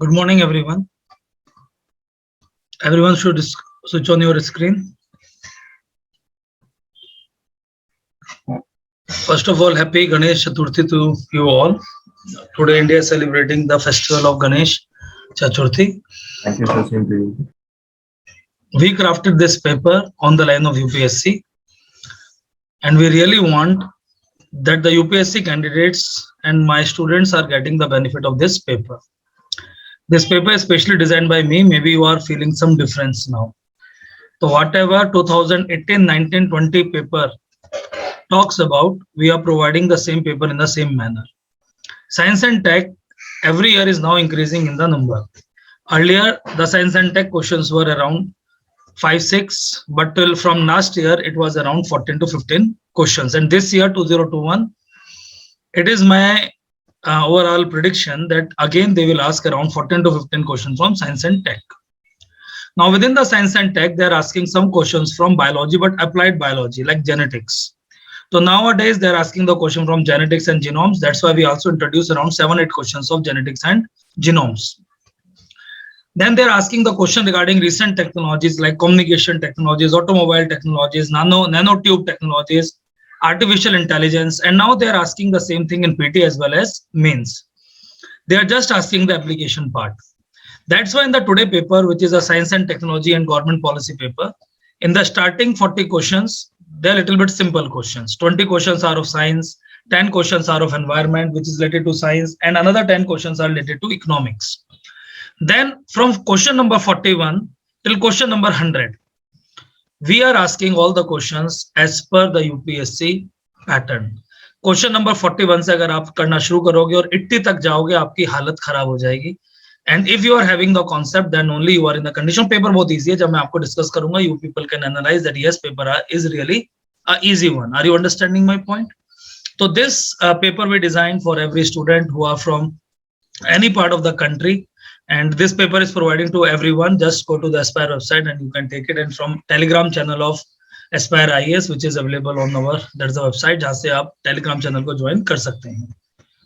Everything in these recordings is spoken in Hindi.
Good morning, everyone. Everyone should switch on your screen. First of all, happy Ganesh Chaturthi to you all. Today, India is celebrating the festival of Ganesh Chaturthi. Thank you, sir. Same to you. We crafted this paper on the line of UPSC, and we really want that the UPSC candidates and my students are getting the benefit of this paper. This paper is specially designed by me. Maybe you are feeling some difference now. So whatever 2018, 19, 20 paper talks about, we are providing the same paper in the same manner. Science and tech every year is now increasing in the number. Earlier, the science and tech questions were around 5, 6, but till from last year, it was around 14 to 15 questions. And this year, 2021, it is my overall prediction that again they will ask around 14 to 15 questions from science and tech. Now, within the science and tech, they're asking some questions from biology, but applied biology, like genetics. So nowadays, they're asking the question from genetics and genomes. That's why we also introduce around 7, 8 questions of genetics and genomes. Then they're asking the question regarding recent technologies like communication technologies, automobile technologies, nanotube technologies, artificial intelligence. And now they're asking the same thing in PT as well as mains. They are just asking the application part. That's why in the today paper, which is a science and technology and government policy paper, in the starting 40 questions, they're a little bit simple questions. 20 questions are of science, 10 questions are of environment, which is related to science, and another 10 questions are related to economics. Then from question number 41 till question number 100, we are asking all the questions as per the UPSC pattern. Question number 41 से अगर आप करना शुरू करोगे और 80 तक जाओगे, आपकी हालत खराब हो जाएगी. And if you are having the concept, then only you are in the condition. Paper बहुत easy है. जब मैं आपको discuss करूंगा, you people can analyze that yes, paper is really a easy one. Are you understanding my point? So this paper we designed for every student who are from any part of the country, and this paper is providing to everyone. Just go to the Aspire website and you can take it, and from Telegram channel of Aspire IAS, which is available on our, that's the website जहाँ से आप Telegram channel को join कर सकते हैं.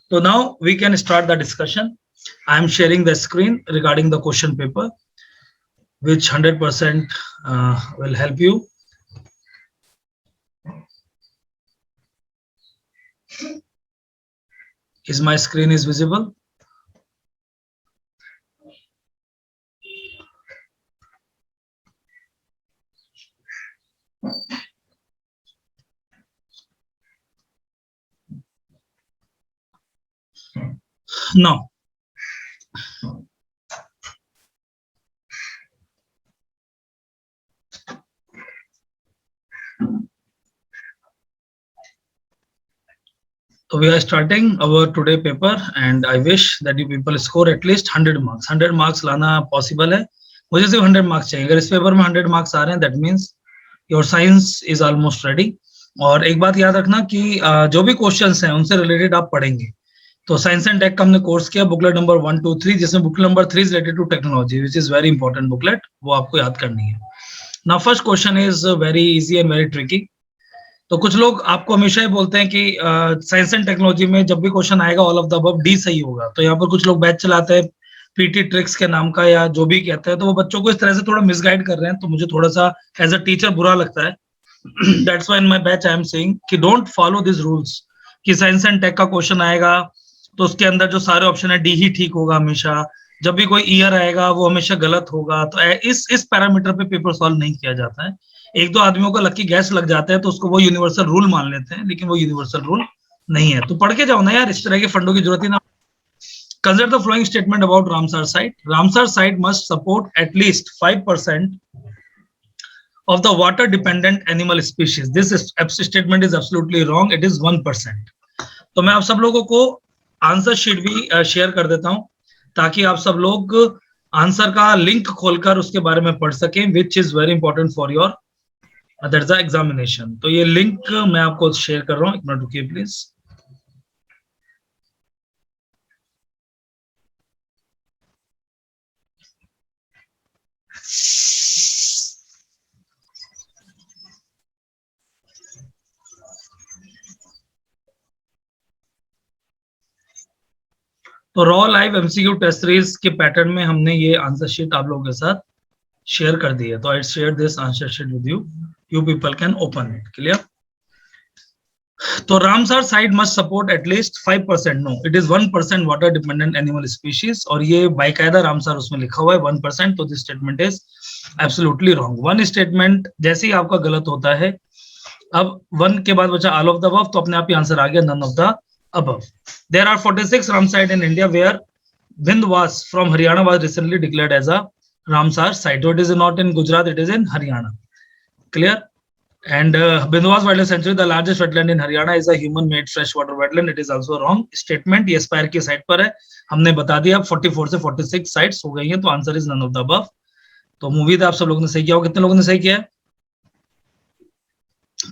So now we can start the discussion. I am sharing the screen regarding the question paper, which 100% will help you. Is my screen is visible? No. So we are starting our today paper, and I wish that you people score at least 100 marks. 100 marks लाना possible है. मुझे सिर्फ 100 marks चाहिए. अगर इस पेपर में 100 marks आ रहे हैं, that means your science is almost ready. और एक बात याद रखना कि जो भी क्वेश्चंस हैं उनसे रिलेटेड आप पढ़ेंगे. तो साइंस एंड टेक का हमने कोर्स किया बुकलेट नंबर 1, 2, 3, जिसमें booklet number 3 is related to technology, which is very important booklet. वो आपको याद करनी है. Now first question is very easy and very tricky. तो कुछ लोग आपको हमेशा ही बोलते हैं कि साइंस एंड टेक्नोलॉजी में जब भी क्वेश्चन आएगा all of the above D सही होगा. तो यहाँ पर कुछ लोग बैच चलाते हैं पीटी ट्रिक्स के नाम का या जो भी कहते हैं, तो वो बच्चों को इस तरह से थोड़ा मिसगाइड कर रहे हैं. तो मुझे थोड़ा सा एज अ टीचर बुरा लगता है. That's why in my batch I am saying कि डोंट फॉलो दिस रूल्स कि साइंस एंड टेक का क्वेश्चन आएगा तो उसके अंदर जो सारे ऑप्शन है डी ही ठीक होगा हमेशा. जब भी कोई ईयर आएगा वो हमेशा गलत होगा. तो इस पैरामीटर पे पेपर सॉल्व नहीं किया जाता है. एक दो आदमियों का लकी गैस लग जाता है तो उसको वो यूनिवर्सल रूल मान लेते हैं, लेकिन वो यूनिवर्सल रूल नहीं है. तो पढ़ के जाओ ना यार, इस तरह के फंडों की जरूरत ही ना. Consider the following statement about Ramsar site. Ramsar site must support at least 5% of the water dependent animal species. This statement is absolutely wrong. It is 1%. तो मैं आप सब लोगों को आंसर शीट भी शेयर कर देता हूं ताकि आप सब लोग आंसर का लिंक खोलकर उसके बारे में पढ़ सकें, विच is very important for your that's the examination. तो ये लिंक मैं आपको शेयर कर रहा हूं. एक मिनट रुकिए प्लीज. तो raw live MCQ test series के पैटर्न में हमने ये आंसर शीट आप लोगों के साथ शेयर कर दी है. तो I share this answer sheet with you. You people can open it. Clear? तो Ramsar site must support at least 5%. No, it is 1% water dependent animal species. और ये बाकायदा रामसर उसमें लिखा हुआ है 1%. तो this statement is absolutely wrong. One statement जैसे ही आपका गलत होता है, अब वन के बाद बचा ऑल ऑफ द अबव, तो अपने आप ही आंसर आ गया none of the above. There are 46 Ramsar in India, where Vindhwas from Haryana was recently declared as a Ramsar site. So it is not in Gujarat, it is in Haryana. Clear? And Vindhwas Wildlife Sanctuary, the largest wetland in Haryana, is a human-made freshwater wetland. It is also a wrong statement. ये Aspire की साइट पर है, हमने बता दिया. अब 44 से 46 साइट्स हो गई हैं, तो answer is none of the above. तो उम्मीद है आप सब लोगों ने सही किया होगा. कितने लोगों ने सही किया है?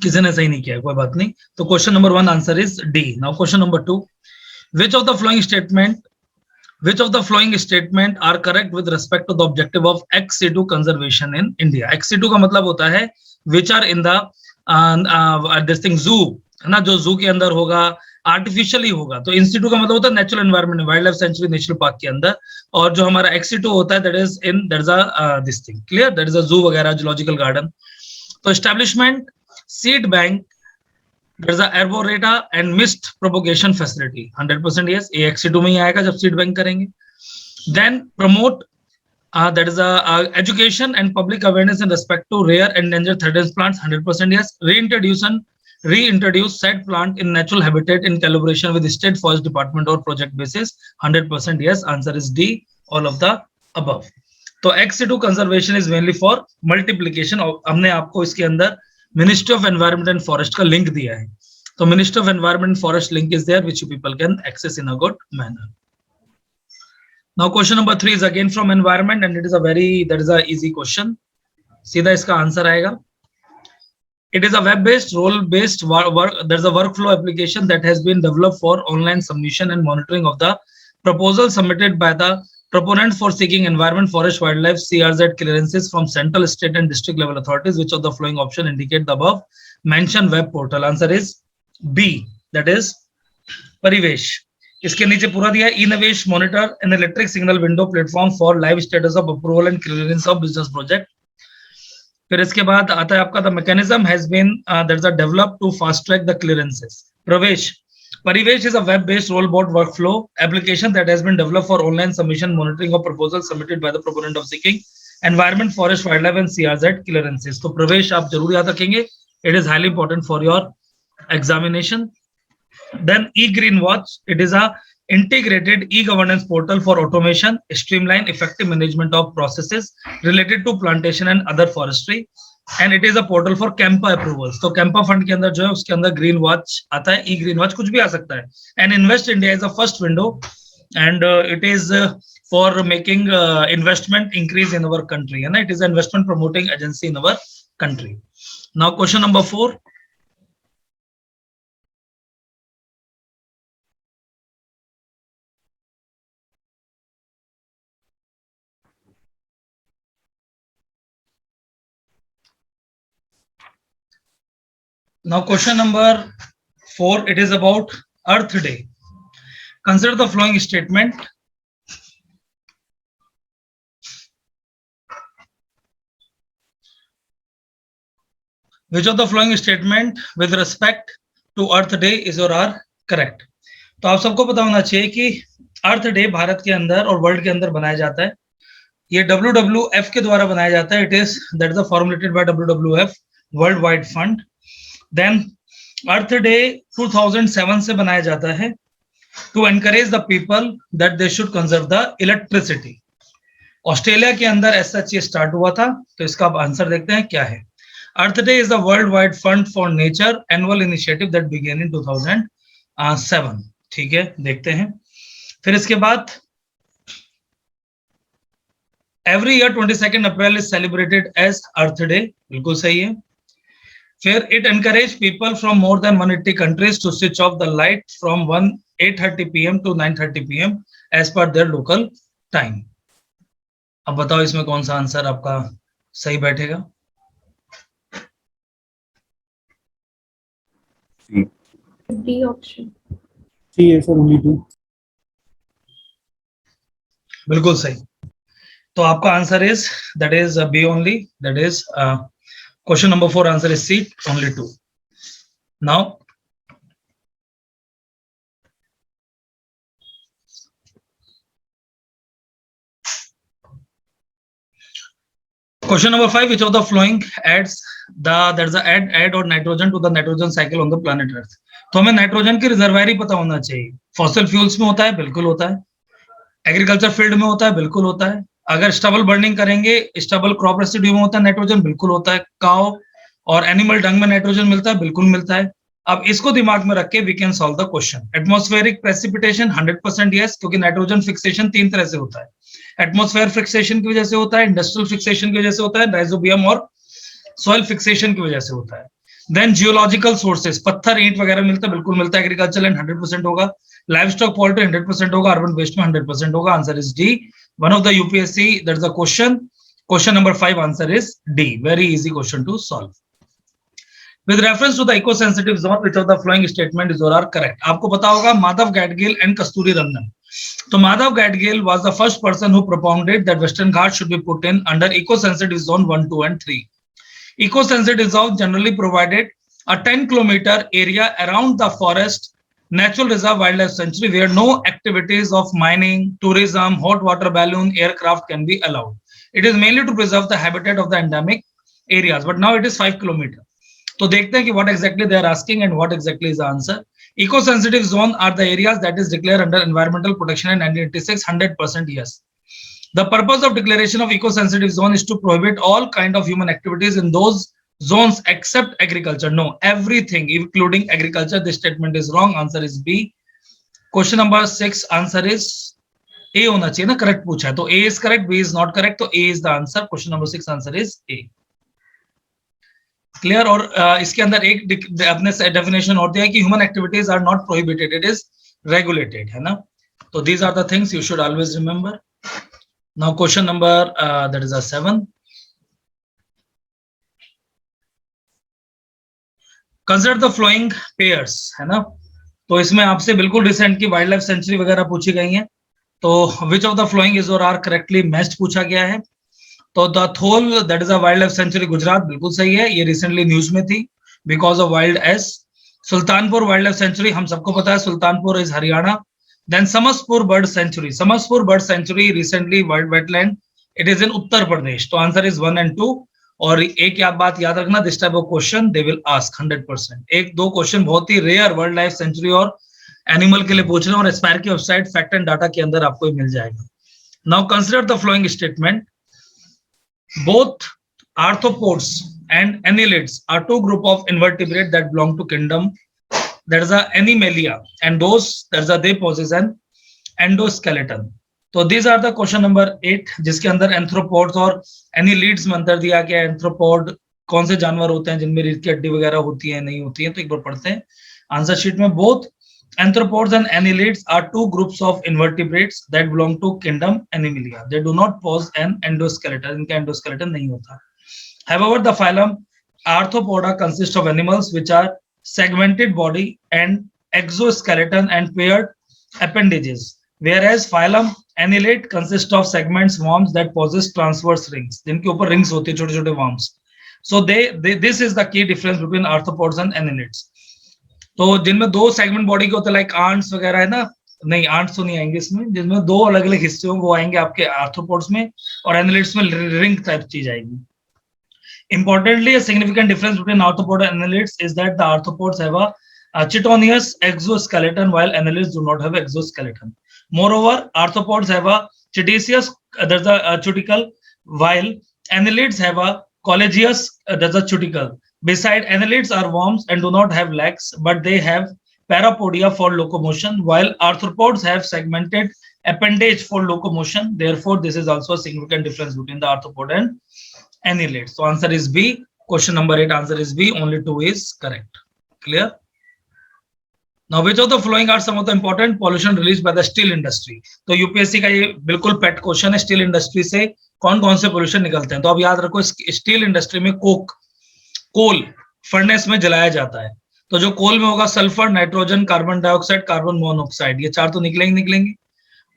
किसी ने सही नहीं किया, कोई बात नहीं. तो question number 1 answer is D. Now question number 2, which of the flowing statement are correct with respect to the objective of ex-situ conservation in India? ex-situ का मतलब होता है which are in the this thing zoo, है ना, जो zoo के अंदर होगा, आर्टिफिशियली होगा. तो इंस्टीट्यूट का मतलब होता है natural environment, wild life sanctuary, national park के अंदर. और जो हमारा एक्सिटू होता है that is in that is a this thing. Clear? That is अ जू वगैरह, जूलॉजिकल गार्डन. तो establishment, seed bank, there's a arboreta and mist propagation facility. 100% yes, ये XC2 में ही आएगा जब सीड बैंक करेंगे. Then promote, that is a education and public awareness in respect to rare and endangered threatened plants. 100% yes. Reintroduce said plant in natural habitat in collaboration with the state forest department or project basis. 100% yes. Answer is D, all of the above. तो XC2 conservation is mainly for multiplication. हमने आपको इसके अंदर ministry of environment and forest का लिंक दिया है. तो ministry of environment and forest link is there, which you people can access in a good manner. Now question number 3 is again from environment and that is a easy question. सीधा इसका आंसर आएगा. It is a web-based, role-based there's a workflow application that has been developed for online submission and monitoring of the proposal submitted by the proponent for seeking environment, forest, wildlife, CRZ clearances from central, state, and district level authorities. Which of the following option indicate the above mentioned web portal? Answer is B, that is Parivesh. इसके नीचे पूरा दिया है e-Navesh monitor an electric signal window platform for live status of approval and clearance of business project. फिर इसके बाद आता है आपका the mechanism has been that's developed to fast track the clearances. Parivesh, Parivesh is a web-based role-based workflow application that has been developed for online submission monitoring of proposals submitted by the proponent of seeking environment, forest, wildlife and CRZ clearances. तो प्रवेश आप जरूर याद रखेंगे. It is highly important for your examination. Then eGreenWatch, it is a integrated e-governance portal for automation, streamline, effective management of processes related to plantation and other forestry. And it is a portal for Campa approvals. तो Campa fund के अंदर जो है उसके अंदर ग्रीन वॉच आता है. ई ग्रीन वॉच कुछ भी आ सकता है. And Invest India is a first window and it is for making investment increase in our country. And it is an investment promoting agency in our country. Now question number 4. Now question number 4, it is about Earth Day. Consider the following statement. Which of the following statement with respect to Earth Day is or are correct? तो आप सबको पता होना चाहिए कि अर्थ डे भारत के अंदर और वर्ल्ड के अंदर बनाया जाता है. ये WWF के द्वारा बनाया जाता है. It is that is formulated by WWF world wide fund. Then earth day 2007 से बनाया जाता है to encourage the people that they should conserve the electricity. Australia के अंदर ऐसा चीज स्टार्ट हुआ था. तो इसका आप आंसर देखते हैं क्या है. Earth Day is the World wide Fund for Nature annual initiative that began in 2007. ठीक है, देखते हैं. फिर इसके बाद every year 22 April is celebrated as Earth Day. बिल्कुल सही है. फिर it encourage people from more than 180 countries to switch off the light from 8:30 PM to 9:30 PM as per their local time. अब बताओ इसमें कौन सा आंसर आपका सही बैठेगा? D option. C है सर, only 2. बिल्कुल सही। तो आपका answer is that is B only, that is question number 4 answer is C only 2. नाउ question number 5, which of the following adds the there's a add or nitrogen to the nitrogen cycle on the planet earth. तो हमें नाइट्रोजन की रिजर्वायर ही पता होना चाहिए. फॉसिल फ्यूल्स में होता है, बिल्कुल होता है. एग्रीकल्चर फील्ड में होता है, बिल्कुल होता है. अगर स्टबल बर्निंग करेंगे, स्टबल क्रॉप रेसिड्यू में होता है नाइट्रोजन, बिल्कुल होता है. काउ और एनिमल डंग में नाइट्रोजन मिलता है, बिल्कुल मिलता है. अब इसको दिमाग में रख के we can solve the question. Atmospheric precipitation 100% yes, क्योंकि नाइट्रोजन फिक्सेशन 3 तरह से होता है. एटमॉस्फेयर फिक्सेशन की वजह से होता है, इंडस्ट्रियल फिक्सेशन की वजह से होता है, राइजोबियम और सॉइल फिक्सेशन की वजह से होता है. देन जियोलॉजिकल सोर्सेस, पत्थर ईंट वगैरह मिलता है, बिल्कुल मिलता है. एग्रीकल्चर लैंड 100% होगा. लाइव स्टॉक पोल्ट्री 100% होगा. अर्बन वेस्ट में 100% होगा. Answer is D. One of the UPSC that is the question. Question number 5 answer is D. Very easy question to solve. With reference to the eco-sensitive zone, which of the following statement is or are correct? आपको पता होगा माधव गैडगिल एंड कस्तूरी रंगन. तो Madhav गैडगिल was the first person who propounded that Western Ghats should be put in under eco-sensitive zone 1, 2, and 3. Eco-sensitive zone generally provided a 10-kilometer area around the forest, natural reserve, wildlife sanctuary where no activities of mining, tourism, hot water balloon, aircraft can be allowed. It is mainly to preserve the habitat of the endemic areas, but now it is 5 kilometers. तो देखते हैं कि what exactly they are asking and what exactly is the answer. Eco-sensitive zone are the areas that is declared under Environmental Protection in 1986, 100% yes. The purpose of declaration of eco-sensitive zone is to prohibit all kind of human activities in those zones except agriculture. No, everything including agriculture. This statement is wrong. Answer is B. Question number 6 answer is A होना चाहिए ना, correct पूछा है तो A is correct, B is not correct, तो A is the answer. Question number 6 answer is A. Clear. और इसके अंदर एक अपने डेफिनेशन और दिया है कि human activities are not prohibited, it is regulated, है ना. तो these are the things you should always remember. Now question number that is 7. Consider the following pairs, है ना. तो इसमें आपसे बिल्कुल रिसेंट की वाइल्ड लाइफ सेंचुरी वगैरह पूछी गई है. तो which of the following is और आर करेक्टली मैच्ड पूछा गया है. तो the Thol that is a wildlife sanctuary Gujarat, बिल्कुल सही है. ये रिसेंटली न्यूज में थी because of wild ass. Sultanpur wildlife sanctuary हम सबको पता है, Sultanpur is Haryana. Then Samaspur bird sanctuary, Samaspur bird sanctuary recently wild wetland, it is in Uttar Pradesh. तो आंसर इज 1 and 2. और एक बात याद रखना, this type of question they will ask 100%. एक दो क्वेश्चन बहुत ही रेयर वर्ल्ड लाइफ सेंचुरी और एनिमल के लिए पूछ रहे हैं, और एस्पायर की वेबसाइट फैक्ट एंड डाटा के अंदर आपको मिल जाएगा. Now consider the following statement. Both arthropods and annelids are two group of invertebrate that belong to kingdom that is a Animalia, and those that is a they possess an endoskeleton. तो these are the question number 8 जिसके अंदर एंथ्रोपोड्स और एनिलीड्स में अंतर दिया गया है. एंथ्रोपोड कौन से जानवर होते हैं जिनमें रीढ़ की हड्डी वगैरह होती है, नहीं होती है, तो एक बार पढ़ते हैं आंसर शीट में. Both Anthropods and annelids are two groups of invertebrates that belong to kingdom Animalia. They do not possess an endoskeleton. इनका endoskeleton नहीं होता. However, the phylum Arthropoda consists of animals which are segmented body and exoskeleton and paired appendages, whereas phylum Annelid consists of segments worms that possess transverse rings. जिनके ऊपर rings होती है, छोटे-छोटे worms. So this is the key difference between arthropods and annelids. तो जिनमें दो सेगमेंट बॉडी के होते हैं, लाइक आंट्स वगैरह, है ना. नहीं, आंट्स तो नहीं आएंगे इसमें. जिनमें दो अलग अलग हिस्से होंगे वो आएंगे आपके आर्थ्रोपोड्स में, और एनालिड्स में रिंग टाइप चीज आएगी. Importantly, a significant difference between arthropod and annelids is that the arthropods have a chitinous exoskeleton while annelids do not have exoskeleton. Moreover, arthropods have a chiticeous, there's a cuticle, while annelids have a collagenous, there's a cuticle. Beside, annelids are worms and do not have legs, but they have parapodia for locomotion, while arthropods have segmented appendage for locomotion. Therefore, this is also a significant difference between the arthropod and annelids. So answer is B. Question number 8 answer is B. Only 2 is correct. Clear? Now, which of the following are some of the important pollution released by the steel industry? तो यूपीएससी का ये बिल्कुल पेट क्वेश्चन है. स्टील इंडस्ट्री से कौन कौन से पोल्यूशन निकलते हैं? तो अब याद रखो, स्टील इंडस्ट्री में कोल फर्नेस में जलाया जाता है. तो जो कोल में होगा sulphur, nitrogen, carbon dioxide, carbon monoxide, ये चार तो निकलेंगे.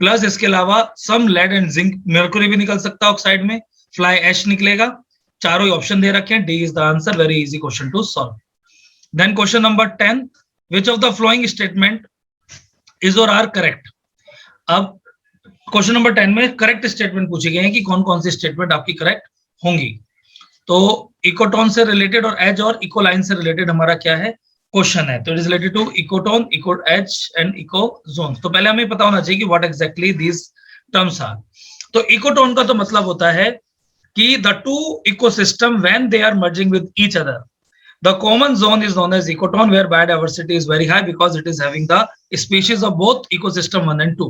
प्लस इसके अलावा सम लेड एंड जिंक, मर्क्यूरी भी निकल सकता है ऑक्साइड में, फ्लाई एश निकलेगा। चारों ऑप्शन दे रखे हैं, D is the answer, very easy question to solve. Then question number 10, which of the following statement is और आर करेक्ट। अब क्वेश्चन नंबर 10 में करेक्ट स्टेटमेंट पूछे गए हैं कि कौन कौन सी स्टेटमेंट आपकी करेक्ट होंगी। तो इकोटोन से रिलेटेड और एज और इकोलाइन से रिलेटेड हमारा क्या है क्वेश्चन है, तो it is related to ecotone, eco edge and ecozone. तो पहले हमें पता होना चाहिए कि what exactly these terms are. तो इकोटोन का तो मतलब होता है कि the two ecosystem when they are merging with each other, the common zone is known as ecotone, where biodiversity is very high because it is having the species of both ecosystem 1 and 2.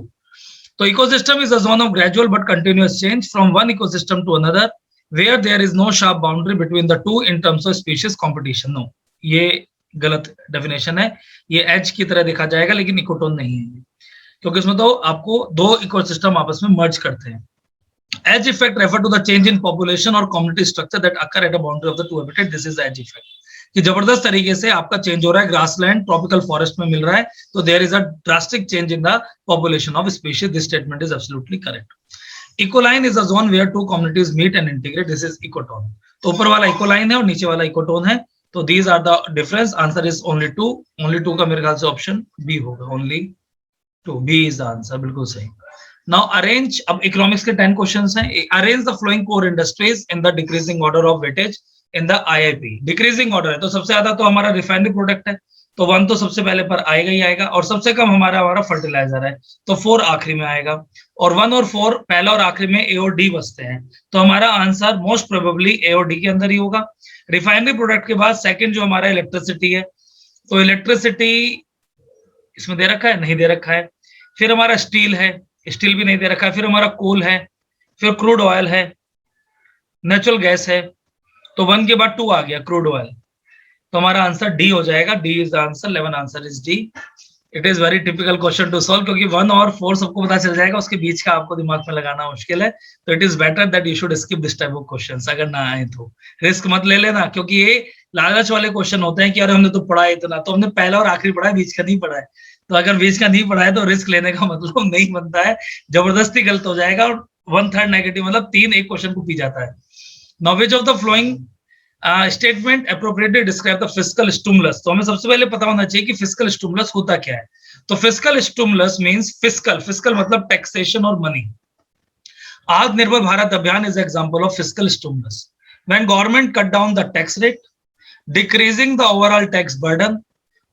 So ecosystem is a zone of gradual but continuous change from one ecosystem to another, where there is no sharp boundary between the two in terms of species competition. No, ये गलत डेफिनेशन है, ये एज की तरह देखा जाएगा लेकिन इकोटोन नहीं है, क्योंकि इसमें तो आपको दो इकोसिस्टम आपस में मर्ज करते हैं। Edge effect refer to the change in population or community structure that occur at a boundary of the two habitat. This is the edge effect. कि जबरदस्त तरीके से आपका चेंज हो रहा है, ग्रासलैंड ट्रॉपिकल फॉरेस्ट में मिल रहा है, तो there is a drastic change in the population of species. This statement is absolutely correct. Ecoline is a zone where two communities meet and integrate, this is ecotone. तो ऊपर वाला इकोलाइन है और नीचे वाला इकोटोन है, तो these are the difference. Answer is only two, only two का मेरे ख्याल से ऑप्शन बी होगा, only two, B is the answer, बिल्कुल सही। नाउ अरेंज, अब इकोनॉमिक्स के 10 क्वेश्चंस हैं। Arrange the flowing core industries in the decreasing order of weightage in the IIP. Decreasing order है तो सबसे ज्यादा तो हमारा रिफाइनरी प्रोडक्ट है, तो 1 तो सबसे पहले पर आएगा ही आएगा, और सबसे कम हमारा फर्टिलाइजर है, तो 4 आखिरी में आएगा, और 1 और 4 पहला और आखिरी में ए और डी बसते हैं, तो हमारा आंसर मोस्ट प्रोबेबली ए और डी के अंदर ही होगा। रिफाइनरी प्रोडक्ट के बाद सेकंड जो हमारा इलेक्ट्रिसिटी है, तो इलेक्ट्रिसिटी इसमें दे रखा है, नहीं दे रखा है। फिर हमारा स्टील है, स्टील भी नहीं दे रखा है। फिर हमारा कोल है, फिर क्रूड ऑयल है, नेचुरल गैस है, तो 1 के बाद 2 आ गया क्रूड ऑयल, तो हमारा आंसर डी हो जाएगा, D is the answer, 11 answer is D. It is very typical question to solve, क्योंकि 1 और 4 सबको पता चल जाएगा, उसके बीच का आपको दिमाग में लगाना मुश्किल है, तो it is better that you should skip this type of questions. अगर ना आए तो रिस्क मत ले लेना, क्योंकि ये लालच वाले क्वेश्चन होते हैं कि अरे हमने तो पढ़ा है इतना, तो हमने पहला और आखिरी पढ़ा है, बीच का नहीं पढ़ा है। तो अगर बीच का नहीं पढ़ा है तो रिस्क लेने का मतलब नहीं बनता है, जबरदस्ती गलत हो जाएगा, और 1/3 नेगेटिव मतलब 3 एक क्वेश्चन को पी जाता है। Now which of the following statement appropriately describe the fiscal stimulus. तो हमें सबसे पहले पता होना चाहिए कि फिस्कल स्टिमुलस होता क्या है। तो fiscal stimulus means fiscal, fiscal मतलब टैक्सेशन और मनी। आत्मनिर्भर भारत अभियान is example of fiscal stimulus, when government cut down the tax rate, decreasing the overall tax burden,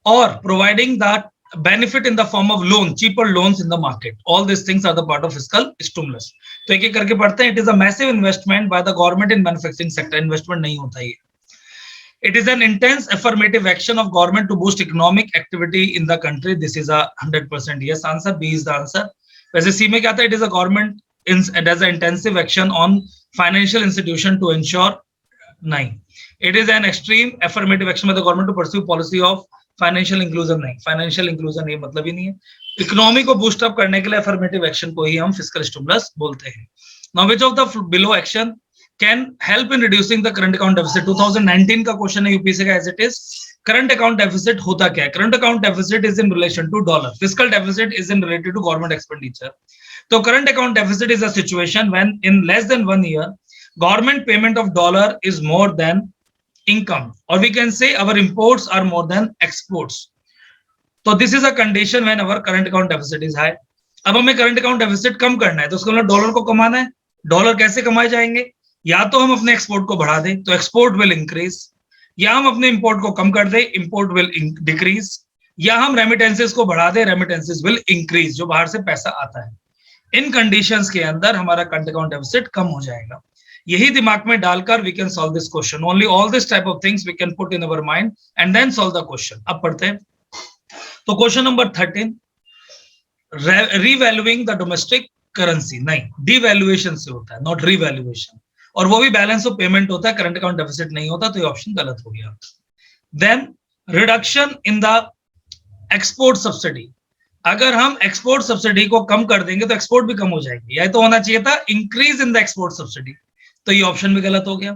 or providing that benefit in the form of loan, cheaper loans in the market. All these things are the part of fiscal stimulus. तो एक एक करके पढ़ते हैं। It is a massive investment by the government in manufacturing sector. Investment नहीं होता ये। It is an intense affirmative action of government to boost economic activity in the country. This is a 100% yes answer. B is the answer. वैसे C में क्या था? It is a government does an intensive action on financial institution to ensure, नहीं, it is an extreme affirmative action by the government to pursue policy of financial inclusion, नहीं, फाइनेंशियल इंक्लूजन ये मतलब ही नहीं है। इकोनॉमी को बूस्ट अप करने के लिए अफर्मेटिव एक्शन को ही हम फिस्कल स्टिमुलस बोलते हैं। Now which of the below action can help in reducing the current account deficit. 2019 का क्वेश्चन है यूपीएससी का, as it is. Current account deficit होता क्या है? Current account deficit is in relation to dollar, fiscal deficit is in related to government expenditure. तो current account deficit is a situation when in less than 1 year government payment of dollar is more than income, or we can say our imports are more than exports. So this is a condition when our current account deficit is high. अब हमें करंट अकाउंट डेफिसिट कम करना है, तो उसको मतलब डॉलर को कमाना है। डॉलर कैसे कमाए जाएंगे? या तो हम अपने एक्सपोर्ट को बढ़ा दें, तो एक्सपोर्ट विल इंक्रीज, या हम अपने इंपोर्ट को कम कर दें, इंपोर्ट विल डिक्रीज, या हम रेमिटेंसेस को बढ़ा दें, रेमिटेंसेस विल इंक्रीज, जो बाहर से पैसा आता है। इन कंडीशंस के अंदर हमारा करंट अकाउंट डेफिसिट कम हो जाएगा। यही दिमाग में डालकर we can solve this question. Only all this type of things we can put in our mind and then solve the question. अब पढ़ते हैं। तो question number 13, revaluing the domestic currency, नहीं, डिवैल्यूएशन से होता है, नॉट रीवैल्यूएशन, और वो भी बैलेंस ऑफ पेमेंट होता है, करंट अकाउंट डेफिसिट नहीं होता, तो ये ऑप्शन गलत हो गया। Then reduction in the export subsidy, अगर हम एक्सपोर्ट सब्सिडी को कम कर देंगे तो एक्सपोर्ट भी कम हो जाएंगे, या तो होना चाहिए था increase in the export subsidy, तो ये ऑप्शन भी गलत हो गया।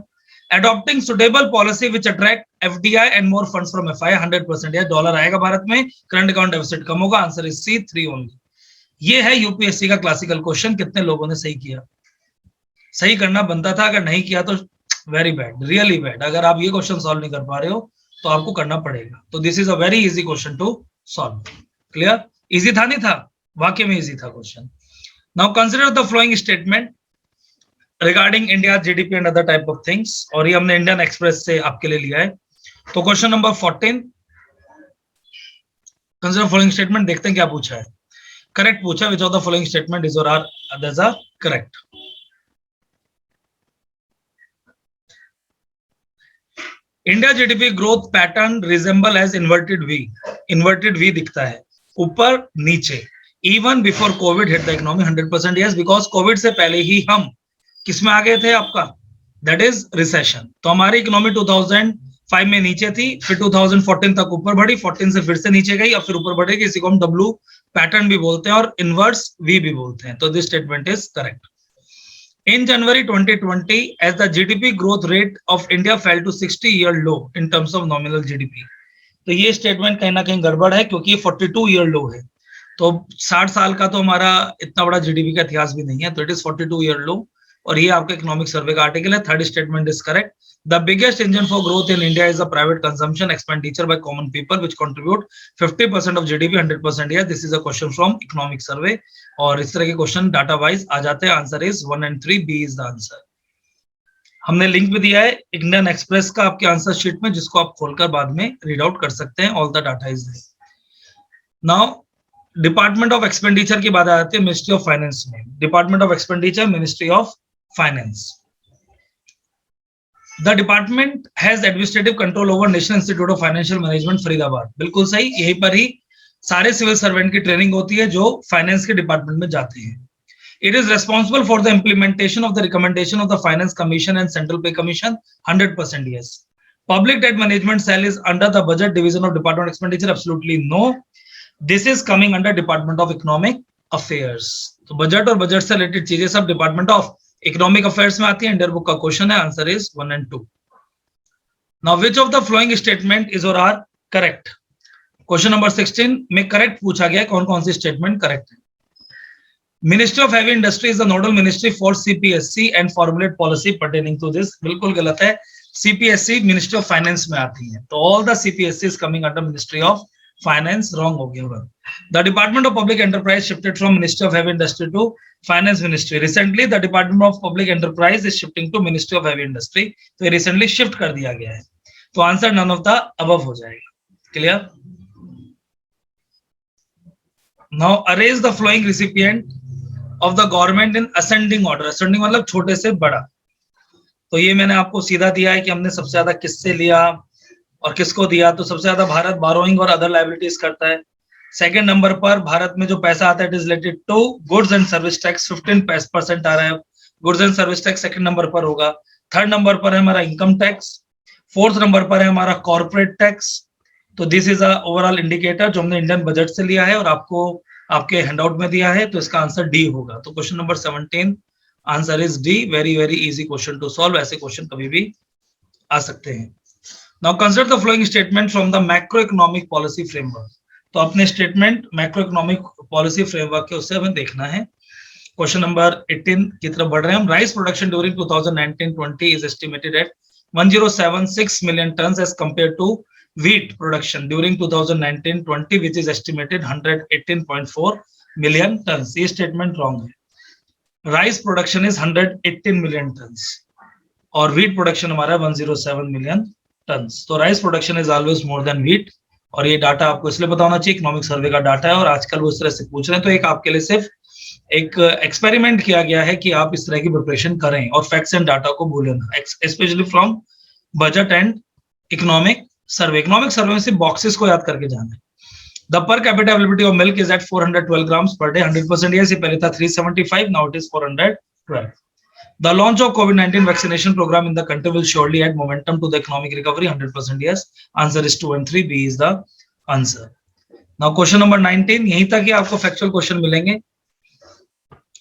Adopting suitable policy which attract FDI and more funds from FI, 100% या डॉलर आएगा भारत में, करंट अकाउंट डेफिसिट कम होगा। Answer is C, 3 only. ये है यूपीएससी का क्लासिकल क्वेश्चन। कितने लोगों ने सही किया? सही करना बनता था, अगर नहीं किया तो वेरी बैड, रियली बैड। अगर आप ये क्वेश्चन सॉल्व नहीं कर पा रहे हो तो आपको करना पड़ेगा। तो this is a very easy question to solve. Clear? Easy था नहीं था? वाकई में इजी था question. Now consider the following statement regarding India GDP and other type of things, और ये हमने इंडियन एक्सप्रेस से आपके लिए लिया है। तो question number 14, consider following statement, देखते हैं क्या पूछा है। करेक्ट पूछा, which of the following statement is और are others are correct. India GDP growth pattern resemble as inverted V. Inverted V दिखता है ऊपर नीचे। Even before COVID hit the economy 100% yes, because COVID से पहले ही हम किस में आ गए थे आपका, दैट इज रिसेशन। तो हमारी इकोनॉमी 2005 में नीचे थी, फिर 2014 तक ऊपर बढ़ी, 14 से फिर से नीचे गई, अब फिर ऊपर बढ़ेगी। इसी को हम डब्ल्यू पैटर्न भी बोलते हैं और इनवर्स वी भी बोलते हैं। तो this statement is correct. In January 2020, as the GDP growth rate of India fell to 60-year low in terms of nominal GDP, तो ये स्टेटमेंट कहीं ना कहीं गड़बड़ है, क्योंकि 42-year low है। तो 60 साल का तो हमारा इतना बड़ा जीडीपी का इतिहास भी नहीं है, तो इट इज 42-year low। और ये आपका इकोनॉमिक सर्वे का आर्टिकल है। Third statement is correct. The biggest engine for growth in India is the private consumption expenditure by common people which contribute 50% of GDP 100% year. This is a question from economic survey. और इस तरह के क्वेश्चन डाटा वाइज आ जाते हैं। Answer is 1 and 3, B is the answer. हमने लिंक भी दिया है इंडियन एक्सप्रेस का आपके आंसर शीट में, जिसको आप खोलकर बाद में रीड आउट कर सकते हैं। All the data is there. Now department of expenditure की बात आ जाती है मिनिस्ट्री ऑफ फाइनेंस में। Department of expenditure, ministry of finance. The department has administrative control over national institute of financial management Faridabad. बिल्कुल सही, यहीं पर ही सारे सिविल सर्वेंट की ट्रेनिंग होती है जो फाइनेंस के डिपार्टमेंट में जाते हैं। It is responsible for the implementation of the recommendation of the Finance Commission and Central Pay Commission, 100% yes. Public debt management cell is under the budget division of Department of Expenditure, absolutely no. This is coming under Department of Economic Affairs. तो बजट और बजट से रिलेटेड चीजें सब डिपार्टमेंट ऑफ इकोनॉमिक अफेयर्स में आती है। इंडियन बुक का क्वेश्चन है। Answer is 1 and 2. Now which of the following statement is or are correct? Question number 16 में करेक्ट पूछा गया है, कौन कौन सी स्टेटमेंट करेक्ट है। Ministry of heavy industry is the nodal ministry for CPSC and formulate policy pertaining to this. बिल्कुल गलत है। सीपीएससी मिनिस्ट्री ऑफ फाइनेंस में आती है, तो all the CPSC is coming under ministry of finance. Wrong हो गया। The department of public enterprise shifted from ministry of heavy industry to finance ministry. Recently the department of public enterprise is shifting to ministry of heavy industry. तो ये रिसेंटली शिफ्ट कर दिया गया है। तो answer none of the above हो जाएगा। Clear? Now arrange the following recipient of the government in ascending order. Ascending मतलब छोटे से बड़ा। तो ये मैंने आपको सीधा दिया है कि हमने सबसे ज्यादा किससे लिया और किसको दिया। तो सबसे ज्यादा भारत बारोइंग और अदर लायबिलिटीज करता है। सेकंड नंबर पर भारत में जो पैसा आता है it is related to goods and service tax, 15% आ रहा है। Goods and service tax second number पर होगा। थर्ड नंबर पर है हमारा इनकम टैक्स। फोर्थ नंबर पर है हमारा कॉर्पोरेट टैक्स। तो this is a overall indicator जो हमने इंडियन बजट से लिया है और आपको आपके हैंडआउट में दिया है। तो इसका आंसर डी होगा। तो question number 17 answer is D. Very very easy question to solve. ऐसे क्वेश्चन कभी भी आ सकते हैं। Now consider the following statement from the macro economic policy framework. तो अपने statement macro economic policy framework के उससे हमें देखना है। क्वेश्चन नंबर 18 की तरफ बढ़ रहे हैं हम। Rice production during 2019-20 is estimated at 1076 million tons as compared to wheat production during 2019-20 which is estimated 118.4 million tons. ये statement wrong है। Rice production is 118 million tons और wheat प्रोडक्शन हमारा 107 million tons। तो rice production is always more than wheat। और ये डाटा आपको इसलिए पता होना चाहिए, इकोनॉमिक सर्वे का डाटा है और आजकल वो इस तरह से पूछ रहे हैं। तो एक आपके लिए सिर्फ एक एक्सपेरिमेंट किया गया है कि आप इस तरह की प्रिपरेशन करें और फैक्ट्स एंड डाटा को भूलें ना, specially from budget and economic survey. Economic survey में सिर्फ बॉक्सेस को याद करके जाना है। The per capita availability of milk is at 412 grams per day, 100% yes। ये पहले था 375, now it is 412। The launch of COVID-19 vaccination program in the country will surely add momentum to the economic recovery, 100% yes। Answer is 2 and 3, B is the answer। Now question number 19, यहीं तक ही आपको फैक्चुअल क्वेश्चन मिलेंगे।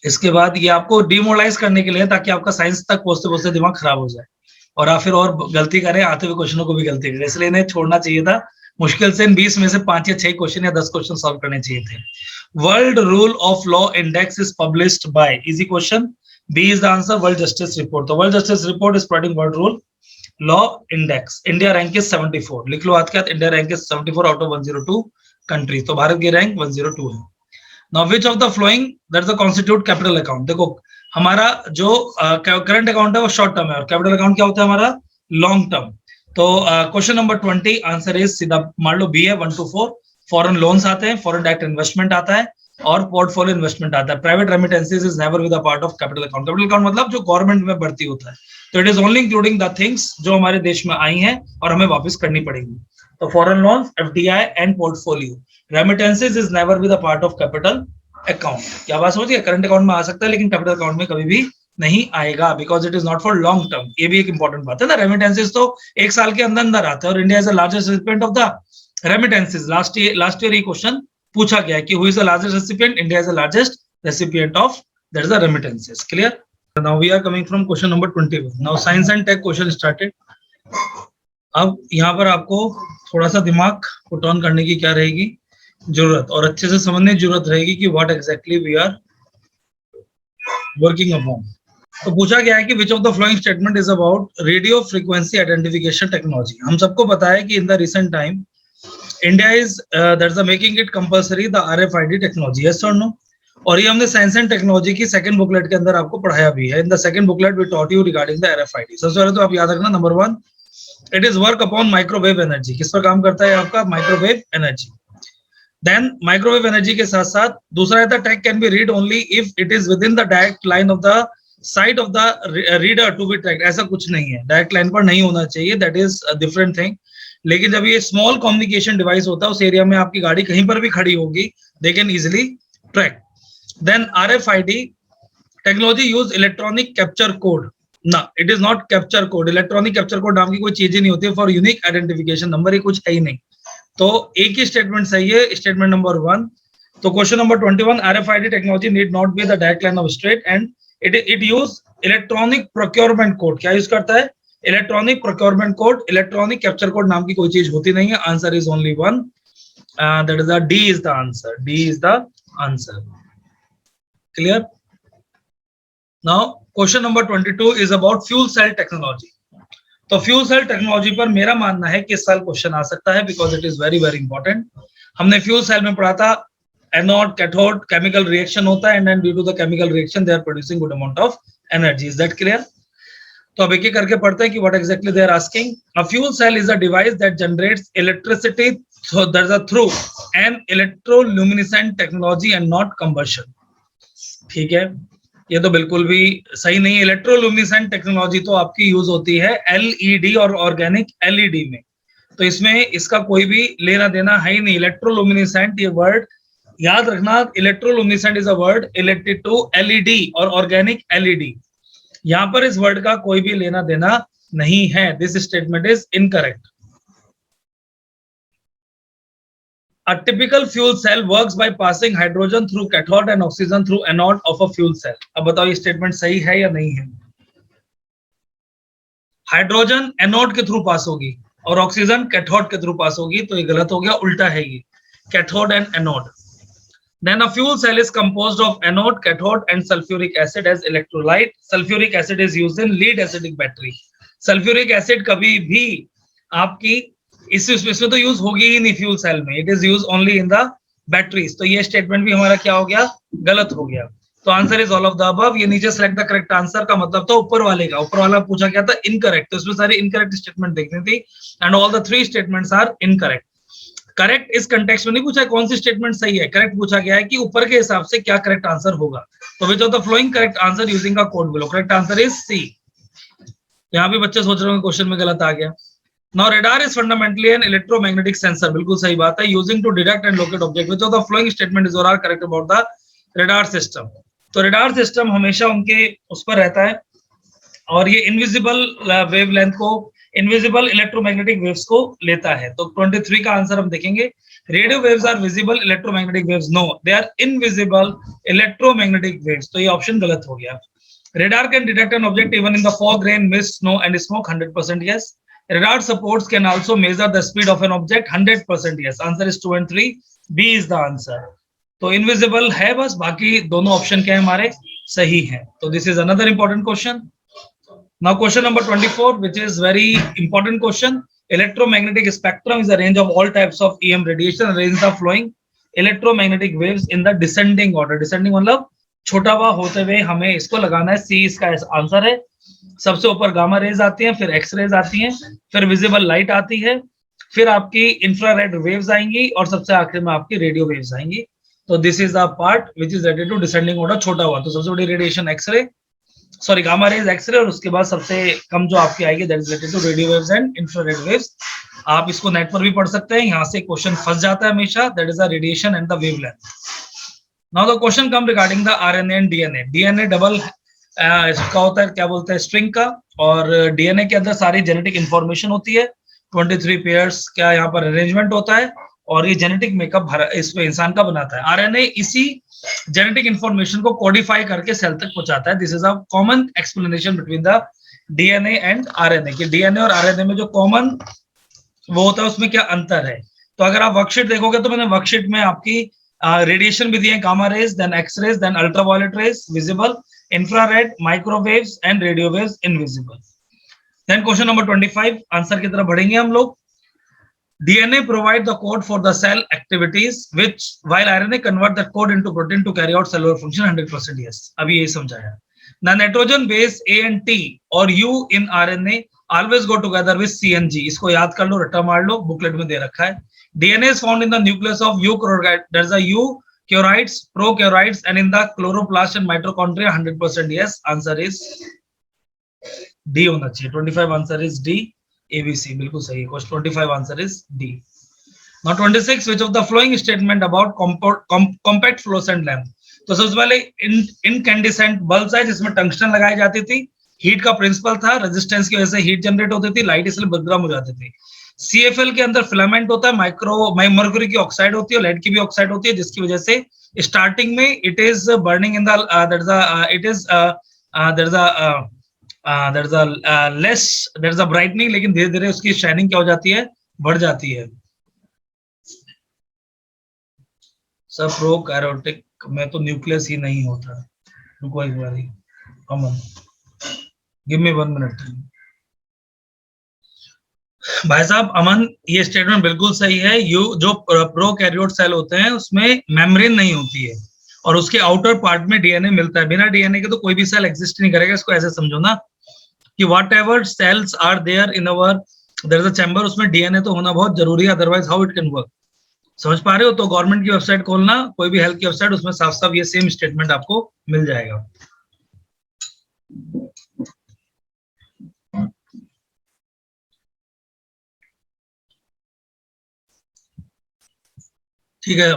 इसके बाद ये आपको डिमोरलाइज करने के लिए, ताकि आपका साइंस तक पहुंचते पहुंचते दिमाग खराब हो जाए और आप फिर और गलती करें, आते हुए क्वेश्चनों को भी गलती करें। इसलिए इन्हें छोड़ना चाहिए था। मुश्किल से इन 20 में से 5 या 6 क्वेश्चन या 10 क्वेश्चन सॉल्व करने चाहिए थे। World Rule of Law Index is published by, easy question. B is the answer, World Justice Report. The World Justice Report is spreading World Rule Law Index. India rank is 74. लिख लो हाथ के हाथ, India rank is 74 out of 102 countries. तो भारत की रैंक 102 है. Now which of the following that's the constitute capital account? देखो हमारा जो करंट अकाउंट है वो शॉर्ट टर्म है और कैपिटल अकाउंट क्या होता है हमारा लॉन्ग टर्म. तो क्वेश्चन नंबर 20 आंसर इज सीधा मान लो बी है 1 to 4. फॉरेन लोन्स आते हैं, फॉरेन डायरेक्ट इन्वेस्टमेंट आता है और पोर्टफोलियो इन्वेस्टमेंट आता है. Private remittances is never with a part of capital account. Capital account मतलब जो गवर्नमेंट में भर्ती होता है. तो it is only including the things जो हमारे देश में आई हैं और हमें वापस करनी पड़ेगी. तो foreign loans, FDI and portfolio. Remittances is never with a part of capital account. क्या बात समझिए, करंट अकाउंट में आ सकता है लेकिन कैपिटल अकाउंट में कभी भी नहीं आएगा because it is not for long term. ये भी एक इंपॉर्टेंट बात है ना. रेमिटेंसेस तो एक साल के अंदर अंदर आते हैं और India is the largest recipient of the remittances. Last year ये क्वेश्चन पूछा गया कि who is the largest recipient. India is the largest recipient of that is the remittances. Clear. Now we are coming from question number 21. Now science and tech question started. अब यहाँ पर आपको थोड़ा सा दिमाग पुट ऑन करने की क्या रहेगी जरूरत और अच्छे से समझने की जरूरत रहेगी कि what exactly we are working upon. तो पूछा गया है कि which of the following statement is about radio frequency identification technology. हम सबको पता है कि in the recent time India is that's making it compulsory the RFID technology. Yes और नो. और ये हमने साइंस एंड टेक्नोलॉजी की सेकंड बुकलेट के अंदर आपको पढ़ाया भी है. In the second booklet we taught you regarding the RFID. सबसे पहले तो आप याद रखना number 1 it is work upon microwave energy. किस पर काम करता है आपका microwave energy. Then microwave energy के साथ साथ दूसरा रहता है tech can be read only if it is within the direct line of the sight of the reader to be tracked. ऐसा कुछ नहीं है, डायरेक्ट लाइन पर नहीं होना चाहिए, that is a different thing. लेकिन जब ये स्मॉल कम्युनिकेशन डिवाइस होता है उस एरिया में आपकी गाड़ी कहीं पर भी खड़ी होगी they can easily track. Then RFID technology use electronic capture code. ना, it is not capture code. Electronic capture code नाम की कोई चीज ही नहीं होती है फॉर यूनिक आइडेंटिफिकेशन. नंबर ही कुछ है ही नहीं. तो एक ही स्टेटमेंट सही है, स्टेटमेंट नंबर 1. तो question number 21 RFID technology need not be the direct line of straight and it use electronic procurement code. क्या यूज करता है electronic procurement code. Electronic capture code नाम की कोई चीज होती नहीं है. Answer is only 1, that is the D is the answer. D is the answer. Clear. Now question number 22 is about fuel cell technology. तो फ्यूल सेल टेक्नोलॉजी पर मेरा मानना है कि इस साल क्वेश्चन आ सकता है because it is very very important. हमने फ्यूल सेल में पढ़ा था एनोड कैथोड केमिकल रिएक्शन होता है and then due to the chemical reaction they are producing good amount of energy. Is that clear. तो अब एक एक करके पढ़ते हैं कि what exactly they are asking. A fuel cell is a device that generates electricity through an electroluminescent technology and not combustion. ठीक है, ये तो बिल्कुल भी सही नहीं है. इलेक्ट्रोल्यूमिनेसेंट टेक्नोलॉजी तो आपकी यूज होती है एलईडी और ऑर्गेनिक एलईडी में. तो इसमें इसका कोई भी लेना देना है ही नहीं. इलेक्ट्रोल्यूमिनेसेंट ये वर्ड याद रखना. Electroluminescent is a word related to LED और ऑर्गेनिक एलईडी. यहां पर इस वर्ड का कोई भी लेना देना नहीं है. This statement is incorrect. A typical fuel cell works by passing hydrogen through cathode and oxygen through anode of a fuel cell. अब बताओ ये स्टेटमेंट सही है या नहीं है. हाइड्रोजन एनोड के थ्रू पास होगी और ऑक्सीजन कैथोड के थ्रू पास होगी. तो ये गलत हो गया, उल्टा है ये cathode and anode. Then a fuel cell is composed of anode, cathode and sulfuric acid as electrolyte. Sulfuric acid is used in lead acidic battery. Sulfuric acid कभी भी आपकी इसमें तो यूज होगी ही नहीं फ्यूल सेल में. It is use only in the batteries. तो ये स्टेटमेंट भी हमारा क्या हो गया, गलत हो गया. तो answer is all of the above. ये नीचे सेलेक्ट द करेक्ट आंसर का मतलब था ऊपर वाले का. ऊपर वाला पूछा गया था इनकरेक्ट. तो इसमें सारी इनकरेक्ट स्टेटमेंट देखनी थी and all the 3 statements are incorrect. Correct इस कंटेक्स्ट में नहीं पूछा कौन सी स्टेटमेंट सही है. करेक्ट पूछा गया है कि ऊपर के हिसाब से क्या करेक्ट आंसर होगा. तो which of the following correct answer using a code below. Correct answer is C. यहाँ भी बच्चे सोच रहे होंगे क्वेश्चन में गलत आ गया. Now radar is fundamentally an electromagnetic sensor. बिल्कुल सही बात है. Using to detect and locate object. Which of the following statement is or are correct about the radar system? तो radar system हमेशा उनके उस पर रहता है और ये इनविजिबल वेवलेंथ को, इनविजिबल इलेक्ट्रोमैग्नेटिक वेव्स को लेता है. तो 23 का आंसर हम देखेंगे. Radio waves are visible electromagnetic waves. No, they are invisible electromagnetic waves. तो ये ऑप्शन गलत हो गया. Radar can detect an object even in the fog, rain, mist, snow and smoke. 100% yes. Radar supports can also measure the speed of an object. 100% yes. Answer is 2 and 3. B is the answer. तो इनविजिबल है बस, बाकी दोनों ऑप्शन क्या है हमारे सही है. तो this is another important question. Now question number 24 which is very important question. Electromagnetic spectrum is a range of all types of EM radiation arranged the flowing electromagnetic waves in the descending order. Descending मतलब छोटा हुआ होते हुए हमें इसको लगाना है. सी इसका आंसर है. सबसे ऊपर गामा रेज आती हैं, फिर एक्स रेज आती हैं, फिर विजिबल लाइट आती है, फिर आपकी इंफ्रारेड वेव्स आएंगी और सबसे आखिर में आपकी रेडियो वेव्स आएंगी. तो this is the part which is related to descending order. छोटा हुआ तो सबसे बड़ी radiation X-ray, sorry gamma rays X-ray, और उसके बाद सबसे कम जो आपकी आएगी that is related to radio waves and infrared waves. आप इसको नेट पर भी पढ़ सकते हैं. यहाँ से क्वेश्चन फंस जाता है हमेशा. That is the radiation and the wavelength. Now the question come regarding the RNA and DNA. DNA double इसका होता है, क्या बोलते हैं, स्ट्रिंग का, और डीएनए के अंदर सारी जेनेटिक इंफॉर्मेशन होती है. 23 पेयर्स क्या यहाँ पर अरेंजमेंट होता है, और ये जेनेटिक मेकअप इसमें इंसान का बनाता है. आरएनए इसी जेनेटिक इंफॉर्मेशन को कोडिफाई करके सेल तक पहुंचाता है. This is a common explanation between the DNA and RNA. कि डीएनए और आरएनए में जो कॉमन वो होता है उसमें क्या अंतर है. तो अगर आप वर्कशीट देखोगे तो मैंने वर्कशीट में आपकी रेडिएशन भी दिए, gamma rays, then X rays, then ultraviolet rays visible, infrared, microwaves and radio waves invisible. Then question number 25 answer की तरफ बढ़ेंगे हम लोग. DNA provide the code for the cell activities, which while RNA convert that code into protein to carry out cellular function. 100% yes. अभी यही समझाया. The nitrogen base A and T or U in RNA always go together with CNG. इसको याद कर लो, रट्टा मार लो, बुकलेट में दे रखा है. DNA is found in the nucleus of eukaryote. There's a eukaryotes, prokaryotes, and in the chloroplast and mitochondria. 100% yes. Answer is D होना चाहिए. 25 आंसर इज डी. ABC बिल्कुल सही है. Question 25 answer is D. Now 26 which of the following statement about compact fluorescent lamp. तो सबसे पहले इनकैंडिसेंट बल्ब है जिसमें टंगस्टन लगाई जाती थी. हीट का प्रिंसिपल था, रेजिस्टेंस की वजह से हीट जनरेट होती थी, लाइट इसलिए बदग्राम हो जाती थी. CFL के अंदर फिलामेंट होता है, मर्क्यूरी की ऑक्साइड होती है, लेड की भी ऑक्साइड होती है, जिसकी वजह से स्टार्टिंग में it is burning in the there's a brightening, लेकिन धीरे धीरे उसकी शाइनिंग क्या हो जाती है, बढ़ जाती है. सब प्रोकैरियोटिक में तो न्यूक्लियस ही नहीं होता. रुको एक बार, अमन गिव मी 1 मिनट. भाई साहब अमन, ये स्टेटमेंट बिल्कुल सही है. जो प्रोकैरियोट सेल होते हैं उसमें मेम्ब्रेन नहीं होती है और उसके आउटर पार्ट में डीएनए मिलता है. बिना डीएनए के तो कोई भी सेल एग्जिस्ट नहीं करेगा. इसको ऐसे समझो ना कि whatever cells are there in our there is a chamber, उसमें डीएनए तो होना बहुत जरूरी है, otherwise how it can work. समझ पा रहे हो? तो गवर्नमेंट की वेबसाइट खोलना, कोई भी हेल्थ की वेबसाइट, उसमें साफ साफ ये सेम स्टेटमेंट आपको मिल जाएगा. ठीक है.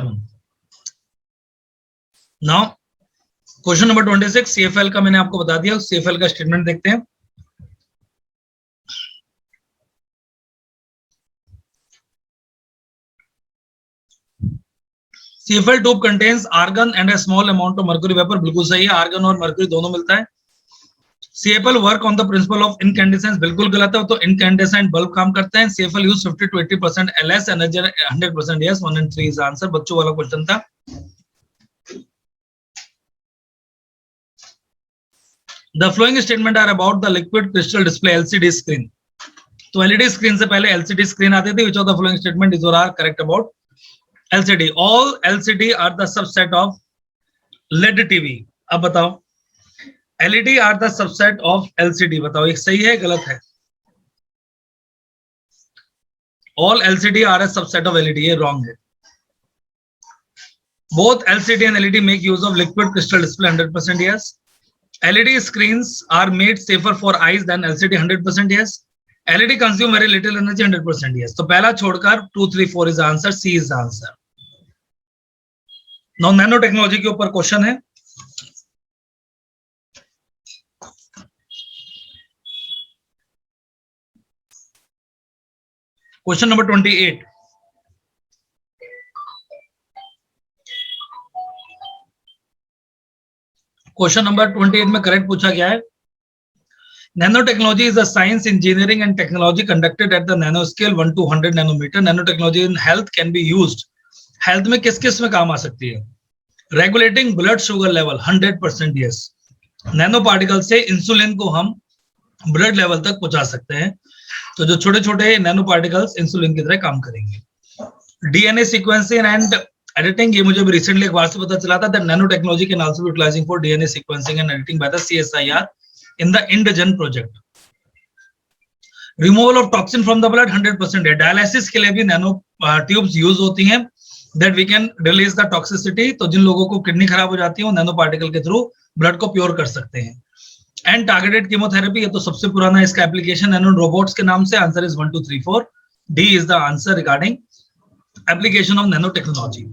नाउ क्वेश्चन नंबर 26 सीएफएल का मैंने आपको बता दिया. सीएफएल का स्टेटमेंट देखते हैं. CFL tube contains argon and a small amount of mercury vapor. बिल्कुल सही है, आर्गन और मर्क्यूरी दोनों मिलता है. CFL work on the principle of incandescence. बिल्कुल गलत है, तो इनकैंडेसेंट बल्ब काम करते हैं. CFL use 50 to 80% LS energy. 100% yes. 1 and 3 is answer. बच्चों वाला क्वेश्चन था. The flowing statement are about the liquid crystal display LCD screen. तो LED स्क्रीन से पहले LCD स्क्रीन आती थी. Which of the following statement is or are correct about LCD? All LCD are the subset of LED TV. अब बताओ, LED are the subset of LCD. बताओ ये सही है गलत है? All LCD are a subset of LED. ये wrong है. Both LCD and LED make use of liquid crystal display. 100% yes. LED screens are made safer for eyes than LCD. 100% yes. LED consume very little energy. 100% yes. तो पहला छोड़कर 2, 3, 4 is answer. C is the answer. Now nano technology के ऊपर क्वेश्चन है. Question number 28. क्वेश्चन नंबर 28 में करेक्ट पूछा गया है. Nano technology is a science, engineering and technology conducted at the nano scale 1 to 100 nanometer. Nano technology in health can be used. Health में किस किस में काम आ सकती है? Regulating blood sugar level 100% yes. Nano particle से इंसुलिन को हम ब्लड लेवल तक पहुंचा सकते हैं। तो जो छोटे छोटे नैनो पार्टिकल्स इंसुलिन की तरह काम करेंगे। डीएनए सीक्वेंसिंग एंड एडिटिंग, ये मुझे भी रिसेंटली एक बार से पता चला था that nano technology can also be utilizing for DNA sequencing and editing by the CSIR in the IndiGen project. Removal of toxin from the blood 100% है। डायलिसिस के लिए भी नैनो ट्यूब्स यूज होती हैं that we can release the toxicity. तो जिन लोगों को किडनी खराब हो जाती है वो नैनो पार्टिकल के थ्रू ब्लड को प्योर कर सकते हैं। एंड टारगेटेड कीमोथेरेपी, ये तो सबसे पुराना इसका एप्लीकेशन नैनो रोबोट्स के नाम से। Answer is 1 2 3 4 D is the answer regarding application of nano technology.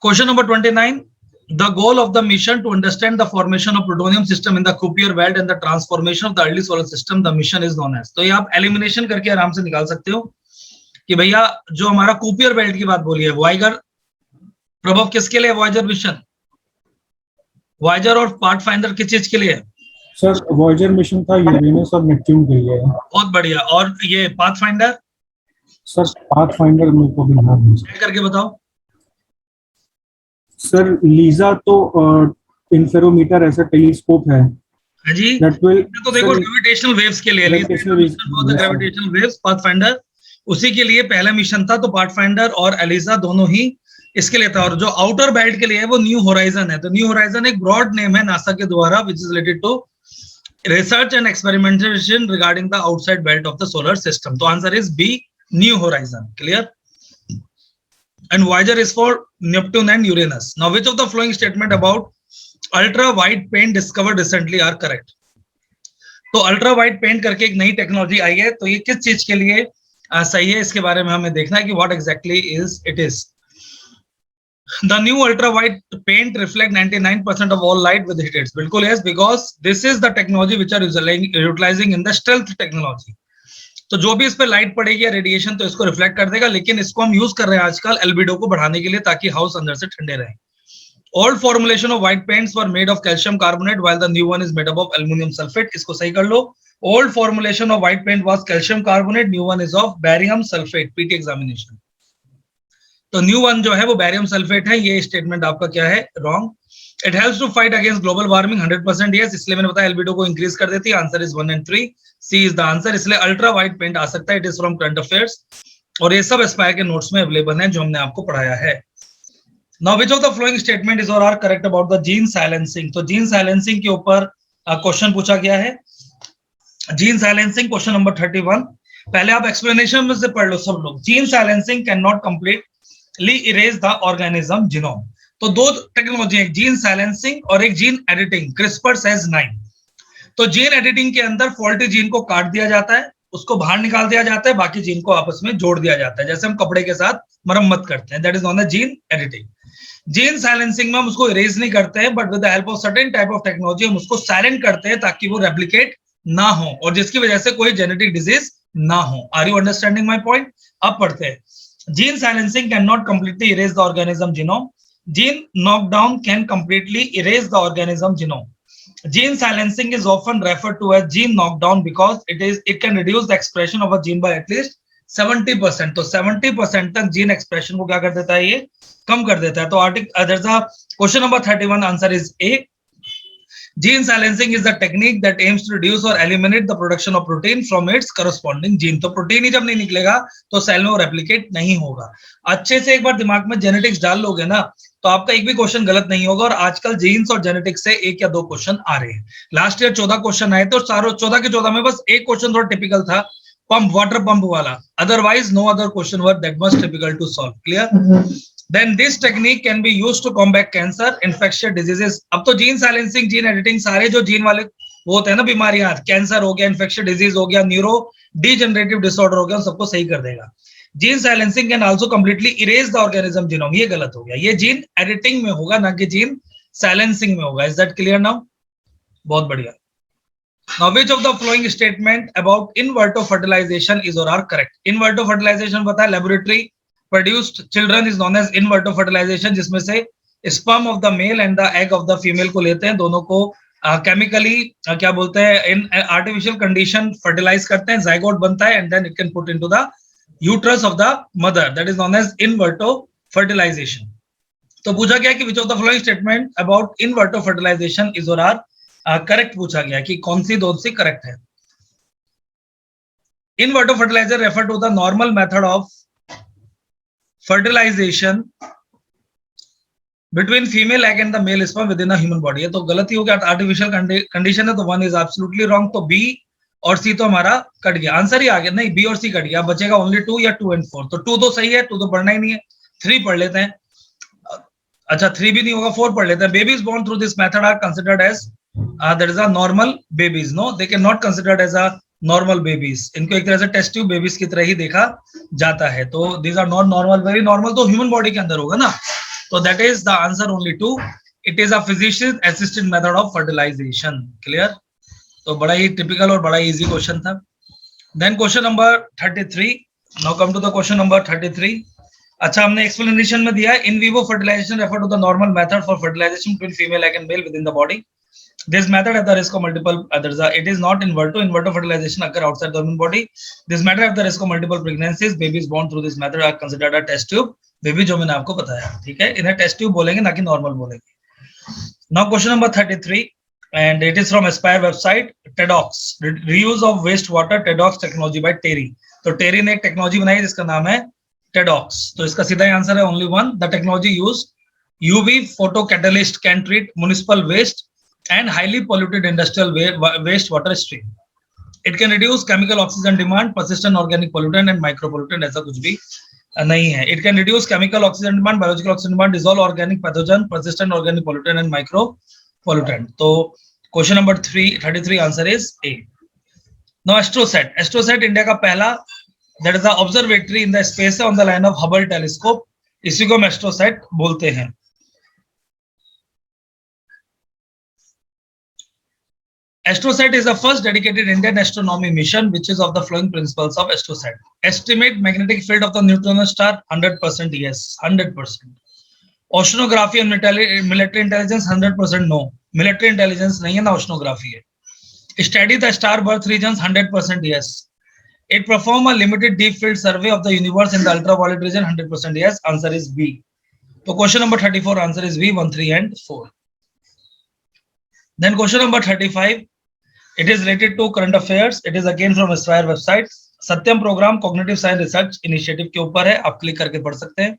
Question number 29, the goal of the mission to understand the formation of plutonium system in the Kuiper belt and the transformation of the early solar system, the mission is known as। तो ये आप एलिमिनेशन करके आराम से निकाल सकते हो कि भैया जो हमारा कुपियर बेल्ट की बात बोली है, वॉयगर प्रभव किसके लिए? वॉयजर मिशन, वॉयजर और पाथफाइंडर किस चीज के लिए? सर वॉयजर मिशन था यूरेनस और नेपच्यून के लिए। बहुत बढ़िया। और ये पाथफाइंडर? सर पाथफाइंडर मेरे को भी नाम है, करके बताओ सर। लीजा तो इंफेरोमीटर ऐसा टेलीस्कोप है जी। तो देखो ग्रेविटेशनल वेव्स के लिए ग्रेविटेशनल वेव्स पाथफाइंडर उसी के लिए पहला मिशन था। तो पाथफाइंडर और एलिजा दोनों ही इसके लिए था। और जो आउटर बेल्ट के लिए है वो न्यू होराइजन है। तो न्यू होराइजन एक ब्रॉड नेम है नासा के द्वारा which is related to research and experimentation regarding the outside belt of the solar system. तो answer is B, New Horizon. Clear? And Voyager is for Neptune and Uranus. Now, which of the following statement about ultra wide paint discovered recently are correct? तो अल्ट्रा वाइड पेंट करके एक नई टेक्नोलॉजी आई है, तो ये किस चीज के लिए सही है, इसके बारे में हमें देखना है कि what exactly is it is. The new ultra wide paint reflect 99% of all light with hit rates. बिल्कुल yes, because this is the technology which are utilizing in the stealth technology. तो जो भी इस पे लाइट पड़ेगी या रेडिएशन तो इसको रिफ्लेक्ट कर देगा, लेकिन इसको हम यूज कर रहे हैं आजकल एल्बिडो को बढ़ाने के लिए ताकि हाउस अंदर से ठंडे रहे। Old formulation of white paints were made of calcium carbonate while the new one is made up of aluminium sulphate. इसको सही कर लो। Old formulation of white paint was calcium carbonate, new one is of barium sulphate. PT examination. तो न्यू वन जो है वो बैरियम सल्फेट है। ये स्टेटमेंट आपका क्या है? Wrong. It helps to fight against global warming 100% yes, इसलिए मैंने बताया एल्बिडो को इंक्रीज कर देती है। Answer is 1 and 3, C is the answer. इसलिए अल्ट्रा वाइड पेंट आ सकता है। It is from current affairs और ये सब एस्पायर के नोट्स में अवेलेबल है जो हमने आपको पढ़ाया है। Now which of the following statement is और are correct about the gene silencing. तो जीन साइलेंसिंग के ऊपर क्वेश्चन पूछा गया है। Gene silencing question number 31। पहले आप एक्सप्लेनेशन में से पढ़ लो सब लोग। Gene silencing can not completely erase the organism genome. तो दो टेक्नोलॉजी, एक जीन साइलेंसिंग और एक जीन एडिटिंग। CRISPR says 9। तो जीन एडिटिंग के अंदर फॉल्टी जीन को काट दिया जाता है, उसको बाहर निकाल दिया जाता है, बाकी जीन को आपस में जोड़ दिया जाता है, जैसे हम कपड़े के साथ मरम्मत करते हैं। That is known as gene editing. Gene silencing में हम उसको इरेज नहीं करते हैं, but with the help of certain type of technology हम उसको साइलेंट करते हैं ताकि वो रेप्लिकेट ना हो और जिसकी वजह से कोई जेनेटिक डिजीज ना हो। Are you understanding my point? अब पढ़ते हैं। Gene silencing can not completely erase the organism genome. Gene knockdown can completely erase the organism genome. Gene silencing is often referred to as gene knockdown because it can reduce the expression of a gene by at least 70%. तो 70% तक जीन एक्सप्रेशन को क्या कर देता है? ये कम कर देता है। तो question number 31 answer is a. Gene silencing is the technique that aims to reduce or eliminate the production of protein from its corresponding gene. तो प्रोटीन ही जब नहीं निकलेगा तो सेल में वो रेप्लिकेट नहीं होगा। अच्छे से एक बार दिमाग में जेनेटिक्स डाल लोगे ना तो आपका एक भी क्वेश्चन गलत नहीं होगा। और आजकल जीन्स और जेनेटिक्स से 1 या 2 क्वेश्चन आ रहे हैं। लास्ट ईयर 14 क्वेश्चन आए थे और सारों 14 के 14 में बस एक क्वेश्चन थोड़ा टिपिकल था, पंप, वाटर पंप वाला। Otherwise no other question were that much typical to solve. Clear? Then this technique can be used to combat cancer, infectious diseases. अब तो जीन साइलेंसिंग, जीन एडिटिंग, सारे जो जीन वाले वो होते हैं ना बीमारियां, कैंसर हो गया, इन्फेक्शियस डिजीज हो गया, न्यूरो डिजेनरेटिव डिसऑर्डर हो गया, उन सबको सही कर देगा। Gene silencing can also completely erase the organism genome. ये गलत हो गया, ये जीन एडिटिंग में होगा ना कि जीन साइलेंसिंग में होगा। Is that clear now? बहुत बढ़िया। Now which of the following statement about in vitro fertilization is or are correct? In vitro fertilization पता है, laboratory produced children is known as in vitro fertilization, जिसमें से sperm of the male and the egg of the female को लेते हैं, दोनों को केमिकली क्या बोलते हैं, इन आर्टिफिशियल कंडीशन फर्टिलाइज करते हैं, जाइगोट बनता है and then it can put into the uterus of the mother. That is known as in vitro fertilization. तो पूछा गया कि which of the following statement about in vitro fertilization is और आर करेक्ट पूछा गया कि कौन सी दो सी करेक्ट है. In vitro fertilizer refer to the normal method of fertilization between female egg and the male sperm within a human body. है तो गलत ही हो गया, आर्टिफिशियल कंडीशन है तो वन इज एब्सोल्युटली रॉन्ग. तो बी और सी तो हमारा कट गया, आंसर ही आ गया. नहीं, बी और सी कट गया, बचेगा ओनली 2 या 2 and 4. तो 2 तो सही है, 2 तो पढ़ना ही नहीं है. 3 पढ़ लेते हैं. अच्छा 3 भी नहीं होगा, 4 पढ़ लेते हैं. Babies born through this method are considered as that is a normal babies. No, they can not considered as a normal babies. इनको एक तरह से टेस्ट ट्यूब बेबीज की तरह ही देखा जाता है. तो these are not normal. Very normal तो ह्यूमन बॉडी के अंदर होगा ना. तो that is the answer only 2. It is a physician assisted method of fertilization. Clear. तो बड़ा ही टिपिकल और बड़ा ही इजी क्वेश्चन था. Then question number 33. Now come to the question number 33. अच्छा, हमने एक्सप्लेनेशन में दिया in vivo fertilization refer to the normal method for fertilization between female egg and mail with in the body. This method at the risk of multiple others. It is not inverto. Inverto fertilization occur outside the human body. This method at the risk of multiple pregnancies. Babies born through this method are considered a test tube. Baby जो मैंने आपको बताया, ठीक है, इन्हें टेस्ट ट्यूब बोलेंगे ना कि नॉर्मल बोलेंगे. Now question number 33 and it is from Aspire website. TEDx reuse of wastewater TEDx technology by Terry. तो टेरी ने एक टेक्नोलॉजी बनाई जिसका नाम है TEDx. तो इसका सीधा आंसर है only one. The technology use UV photo catalyst can treat municipal waste and highly polluted industrial wastewater stream. It can reduce chemical oxygen demand, persistent organic pollutant and micropollutant. ऐसा कुछ भी नहीं है. It can reduce chemical oxygen demand, biological oxygen demand, dissolve organic pathogen, persistent organic pollutant and micropollutant. तो question number 33 answer is a. Now AstroSat. AstroSat India का पहला that is the observatory in the space on the line of Hubble telescope. इसी को हम एस्ट्रोसेट बोलते हैं. AstroSat is the first dedicated Indian astronomy mission which is of the following principles of AstroSat. Estimate magnetic field of the neutron star 100% yes, 100%. Oceanography and military intelligence 100% no. Military intelligence नहीं है ना, oceanography है. Study the star birth regions 100% yes. It perform a limited deep field survey of the universe in the ultraviolet region 100% yes. Answer is B. So question number 34 answer is B. 1, 3 and 4. Then question number 35. It is related to current affairs. It is again from Aspire website. Satyam program cognitive science research initiative के ऊपर है, आप क्लिक करके पढ़ सकते हैं.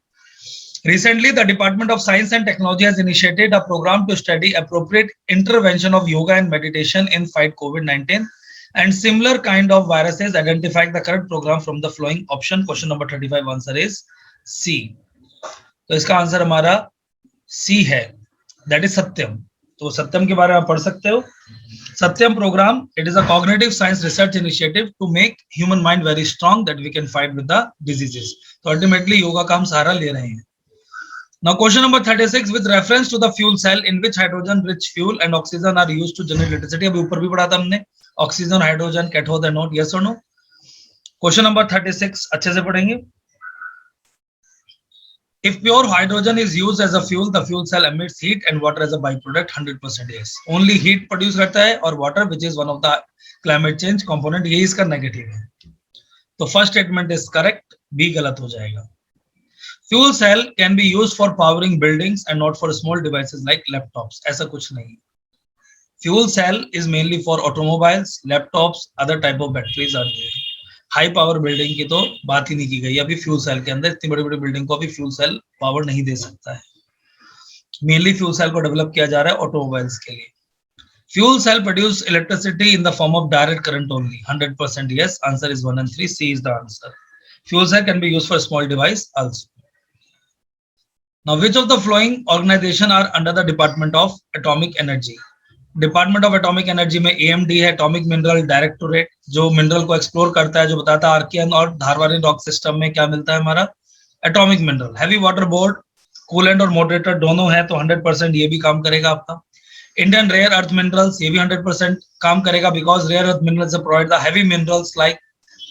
Recently, the Department of Science and Technology has initiated a program to study appropriate intervention of yoga and meditation in fight COVID-19 and similar kind of viruses. Identifying the correct program from the following option. Question number 35 answer is C. तो इसका आंसर हमारा C है. That is सत्यम. तो सत्यम के बारे में आप पढ़ सकते हो. सत्यम programme, it is a cognitive science research initiative to make human mind very strong that we can fight with the diseases. तो ultimately योगा का हम सहारा ले रहे हैं. Now question number 36 with reference to the fuel cell in which hydrogen rich fuel and oxygen are used to generate electricity. अभी ऊपर भी पढ़ा था हमने, oxygen, hydrogen, cathode and node. yes or no? Question number 36 अच्छे से पढ़ेंगे. If pure hydrogen is used as a fuel, the fuel cell emits heat and water as a byproduct. 100% yes. Only heat produce करता है और water, which is one of the climate change component, ये इसका negative है. तो first statement is correct, B गलत हो जाएगा. Fuel cell can be used for powering buildings and not for small devices like laptops. ऐसा कुछ नहीं. Fuel cell is mainly for automobiles, laptops, other type of batteries are there. High power building की तो बात ही नहीं की गई. अभी फ्यूल सेल के अंदर इतनी बड़ी बड़ी बिल्डिंग को अभी फ्यूल सेल पावर नहीं दे सकता है. मेनली फ्यूल सेल को डेवलप किया जा रहा है ऑटोमोबाइल्स के लिए. Fuel cell produce electricity in the form of direct current only. 100% yes. Answer is 1 and 3. C is the answer. Fuel cell can be used for small device also. Now which of the following organization are under the Department of Atomic Energy? Department of atomic energy में AMD है, एटॉमिक मिनरल डायरेक्टोरेट, जो मिनरल को एक्सप्लोर करता है, जो बताता है आर्कियन और धारवारी रॉक सिस्टम में क्या मिलता है हमारा atomic mineral. Heavy water board, coolant और मॉडरेटर दोनों है, तो 100% ये भी काम करेगा आपका. इंडियन रेयर अर्थ मिनरल्स, ये भी 100% काम करेगा because rare earth minerals provide the heavy minerals like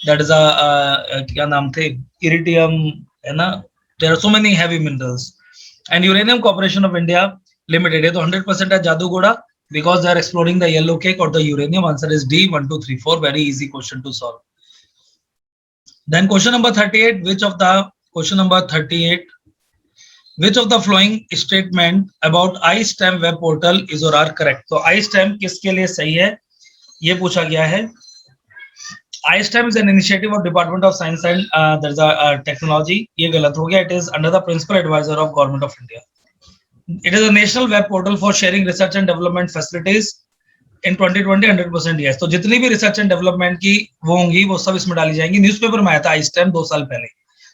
that is क्या नाम थे, इरिडियम है ना. There are so many heavy minerals. And uranium corporation of India limited है, तो 100% है Jaduguda because they are exploring the yellow cake or the uranium. Answer is D. 1, 2, 3, 4. Very easy question to solve. Then question number 38. Which of the question number 38? Which of the following statement about iSTEM web portal is or are correct? तो iSTEM किसके लिए सही है ये पूछा गया है. iSTEM is an initiative of Department of Science and Technology. ये गलत हो गया. It is under the principal advisor of Government of India. It is a national web portal for sharing research and development facilities. In 2020 100% yes. तो जितनी भी रिसर्च एंड डेवलपमेंट की वो होंगी वो सब इसमें डाली जाएंगी. न्यूज़पेपर में आया था iSTEM 2 साल पहले.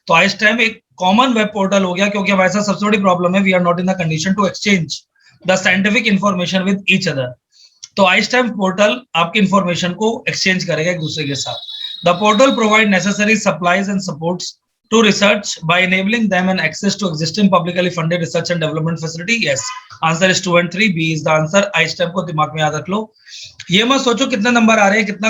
तो iSTEM एक कॉमन वेब पोर्टल हो गया क्योंकि हमारे साथ सबसे बड़ी प्रॉब्लम है we are not in the condition to exchange the scientific information with each other. तो iSTEM पोर्टल आपकी इंफॉर्मेशन को एक्सचेंज करेगा एक दूसरे के साथ. The portal provide necessary supplies and supports to research by enabling them and access to existing publicly funded research and development facility. Yes, answer is 2 and 3. B is the answer. iSTEM को दिमाग में याद रख लो. ये मत सोचो कितने नंबर आ रहे हैं कितना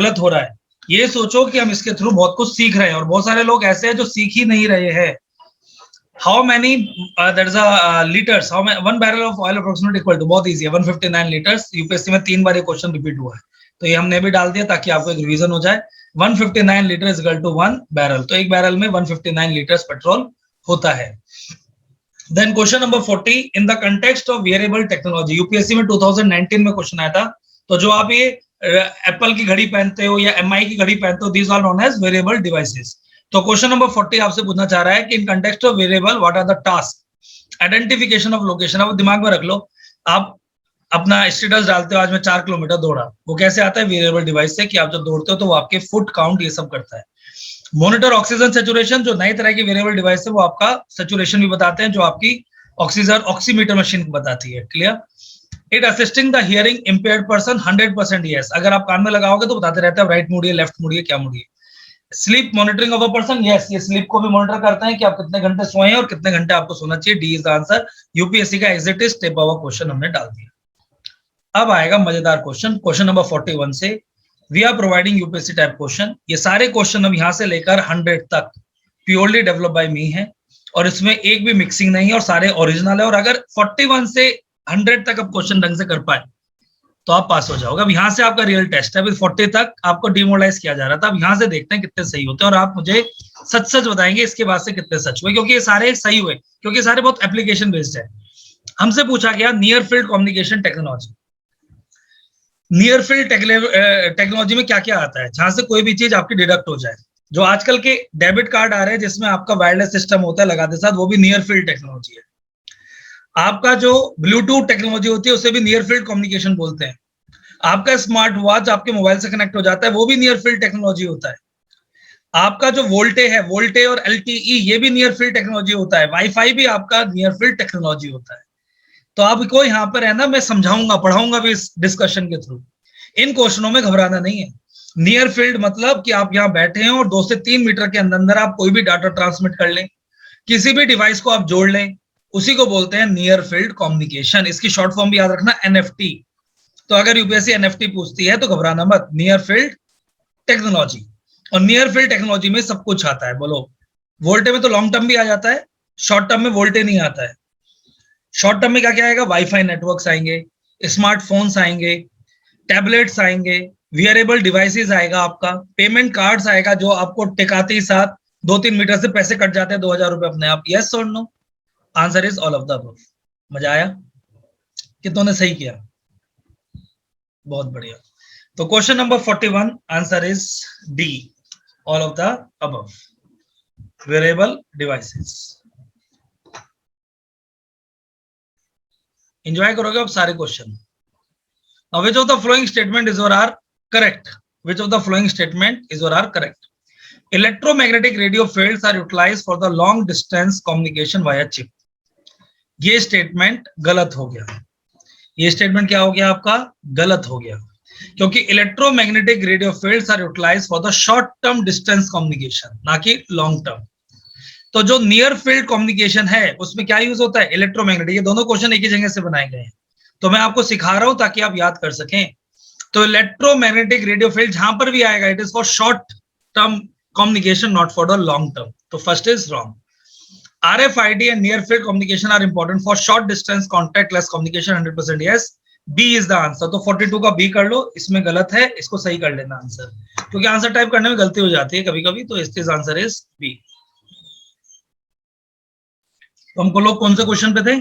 गलत हो रहा है. ये सोचो कि हम इसके थ्रू बहुत कुछ सीख रहे हैं और बहुत सारे लोग ऐसे हैं जो सीख ही नहीं रहे हैं. How many there is a liters, how many, one barrel of oil approximately equal to, बहुत easy है 159 liters. यूपीएससी में 3 बार ये क्वेश्चन रिपीट हुआ है तो ये हमने भी डाल दिया ताकि आपको एक रिवीजन हो जाए. 159 litre is equal to 1 barrel. तो एक बैरल में 159 लीटर्स पेट्रोल होता है. Then question number 40 in the context of wearable technology. UPSC में 2019 में क्वेश्चन आया था. तो जो आप ये एप्पल की घड़ी पहनते हो या एमआई की घड़ी पहनते हो these are known as wearable devices. तो क्वेश्चन नंबर 40 आपसे पूछना चाह रहा है कि in context of wearable what are the task. Identification of location. आप दिमाग में रख लो. आप अपना स्टेटस डालते हो आज मैं 4 किलोमीटर दौड़ा. वो कैसे आता है वेरिएबल डिवाइस से कि आप जब दौड़ते हो तो वो आपके फुट काउंट ये सब करता है. Monitor oxygen saturation. जो नई तरह की वेरिएबल डिवाइस है वो आपका सैचुरेशन भी बताते हैं जो आपकी ऑक्सीजन ऑक्सीमीटर मशीन बताती है. Clear. It assisting the hearing impaired person 100% yes. अगर आप कान में लगाओगे तो बताते रहते हैं राइट मुड़िए लेफ्ट मुड़िए क्या मुड़िए. Sleep monitoring of a person. Yes, ये स्लीप को भी मॉनिटर करते हैं कि आप कितने घंटे सोए हैं और कितने घंटे आपको सोना चाहिए. D is the answer. UPSC का exit is step over question हमने डाल दिया. अब आएगा मजेदार क्वेश्चन. क्वेश्चन नंबर 41 से we are providing UPSC type question. ये सारे क्वेश्चन अब यहां से लेकर 100 तक प्योरली डेवलप बाय मी है और इसमें एक भी मिक्सिंग नहीं है और सारे ओरिजिनल है. और अगर 41 से 100 तक आप क्वेश्चन ढंग से कर पाए तो आप पास हो जाओगे. अब यहाँ से आपका रियल टेस्ट है. अभी 40 तक आपको डिमोरलाइज किया जा रहा था. अब यहाँ से देखते हैं कितने सही होते हैं और आप मुझे सच सच बताएंगे इसके बाद से कितने सच हुए क्योंकि ये सारे सही हुए क्योंकि सारे बहुत एप्लीकेशन बेस्ड है. हमसे पूछा गया near field communication technology. Near field technology में क्या क्या आता है जहां से कोई भी चीज आपकी डिडक्ट हो जाए. जो आजकल के डेबिट कार्ड आ रहे हैं जिसमें आपका वायरलेस सिस्टम होता है लगाते साथ वो भी नियर फील्ड टेक्नोलॉजी है. आपका जो ब्लूटूथ टेक्नोलॉजी होती है उसे भी नियर फील्ड कम्युनिकेशन बोलते हैं. आपका स्मार्ट वॉच आपके मोबाइल से कनेक्ट हो जाता है वो भी नियर फील्ड टेक्नोलॉजी होता है. आपका जो वोल्टे है वोल्टे और एलटीई ये भी नियर फील्ड टेक्नोलॉजी होता है. वाईफाई भी आपका नियर फील्ड टेक्नोलॉजी होता है. तो आपको यहाँ पर है ना मैं समझाऊंगा पढ़ाऊंगा भी इस डिस्कशन के थ्रू. इन क्वेश्चनों में घबराना नहीं है. नियर फील्ड मतलब कि आप यहाँ बैठे हैं और 2 से 3 मीटर के अंदर आप कोई भी डाटा ट्रांसमिट कर लें किसी भी डिवाइस को आप जोड़ लें उसी को बोलते हैं नियर फील्ड कम्युनिकेशन. इसकी शॉर्ट फॉर्म भी याद रखना एनएफटी. तो अगर यूपीएससी एनएफटी पूछती है तो घबराना मत. Near field technology. और नियर फील्ड टेक्नोलॉजी में सब कुछ आता है. बोलो वोल्टे में तो लॉन्ग टर्म भी आ जाता है शॉर्ट टर्म में वोल्टे नहीं आता है. शॉर्ट टर्म में क्या क्या आएगा वाईफाई नेटवर्क्स आएंगे स्मार्टफोन्स आएंगे टैबलेट्स आएंगे वियरेबल डिवाइसेस आएगा आपका पेमेंट कार्ड्स आएगा जो आपको टिकाते ही साथ 2-3 मीटर से पैसे कट जाते हैं 2000 रुपए अपने आप. यस और no. Answer is all of the above. मजा आया कितनों ने सही किया. बहुत बढ़िया. तो question number 41 answer is D all of the above variable devices. Enjoy करोगे अब सारे question. Now, which of the following statement is or are correct? Which of the following statement is or are correct? Electromagnetic radio fields are utilized for the long distance communication via chip. ये स्टेटमेंट गलत हो गया. ये स्टेटमेंट क्या हो गया आपका गलत हो गया क्योंकि electromagnetic radio fields are utilized for the short term distance communication ना कि लॉन्ग टर्म. तो जो नियर फील्ड कम्युनिकेशन है उसमें क्या यूज होता है इलेक्ट्रोमैग्नेटिक. ये दोनों क्वेश्चन एक ही जगह से बनाए गए हैं तो मैं आपको सिखा रहा हूं ताकि आप याद कर सकें. तो इलेक्ट्रोमैग्नेटिक रेडियो फील्ड जहां पर भी आएगा it is for short term communication not for the long term. तो first is wrong. RFID and near field communication are important for short distance contactless communication 100% yes. B is the answer. तो 42 का B कर लो. इसमें गलत है इसको सही कर लेना आंसर क्योंकि आंसर टाइप करने में गलती हो जाती है कभी कभी. तो इसका आंसर इज B. तो हमको लोग कौन से क्वेश्चन पे थे?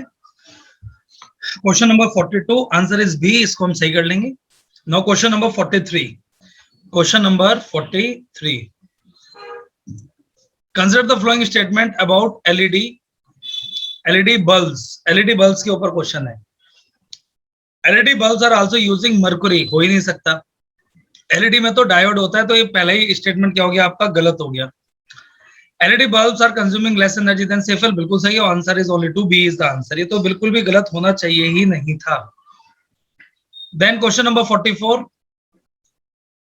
Question number 42, answer is B, इसको हम सही कर लेंगे। Now question number 43, question number 43, consider the following statement about LED bulbs के ऊपर क्वेश्चन है। LED bulbs are also using mercury, हो ही नहीं सकता। एलईडी में तो डायोड होता है, तो ये पहला ही स्टेटमेंट क्या हो गया आपका, गलत हो गया। LED bulbs are consuming less energy than CFL, बिल्कुल सही है, answer is only 2, B is the answer. ये तो बिल्कुल भी गलत होना चाहिए ही नहीं था। Then question number 44,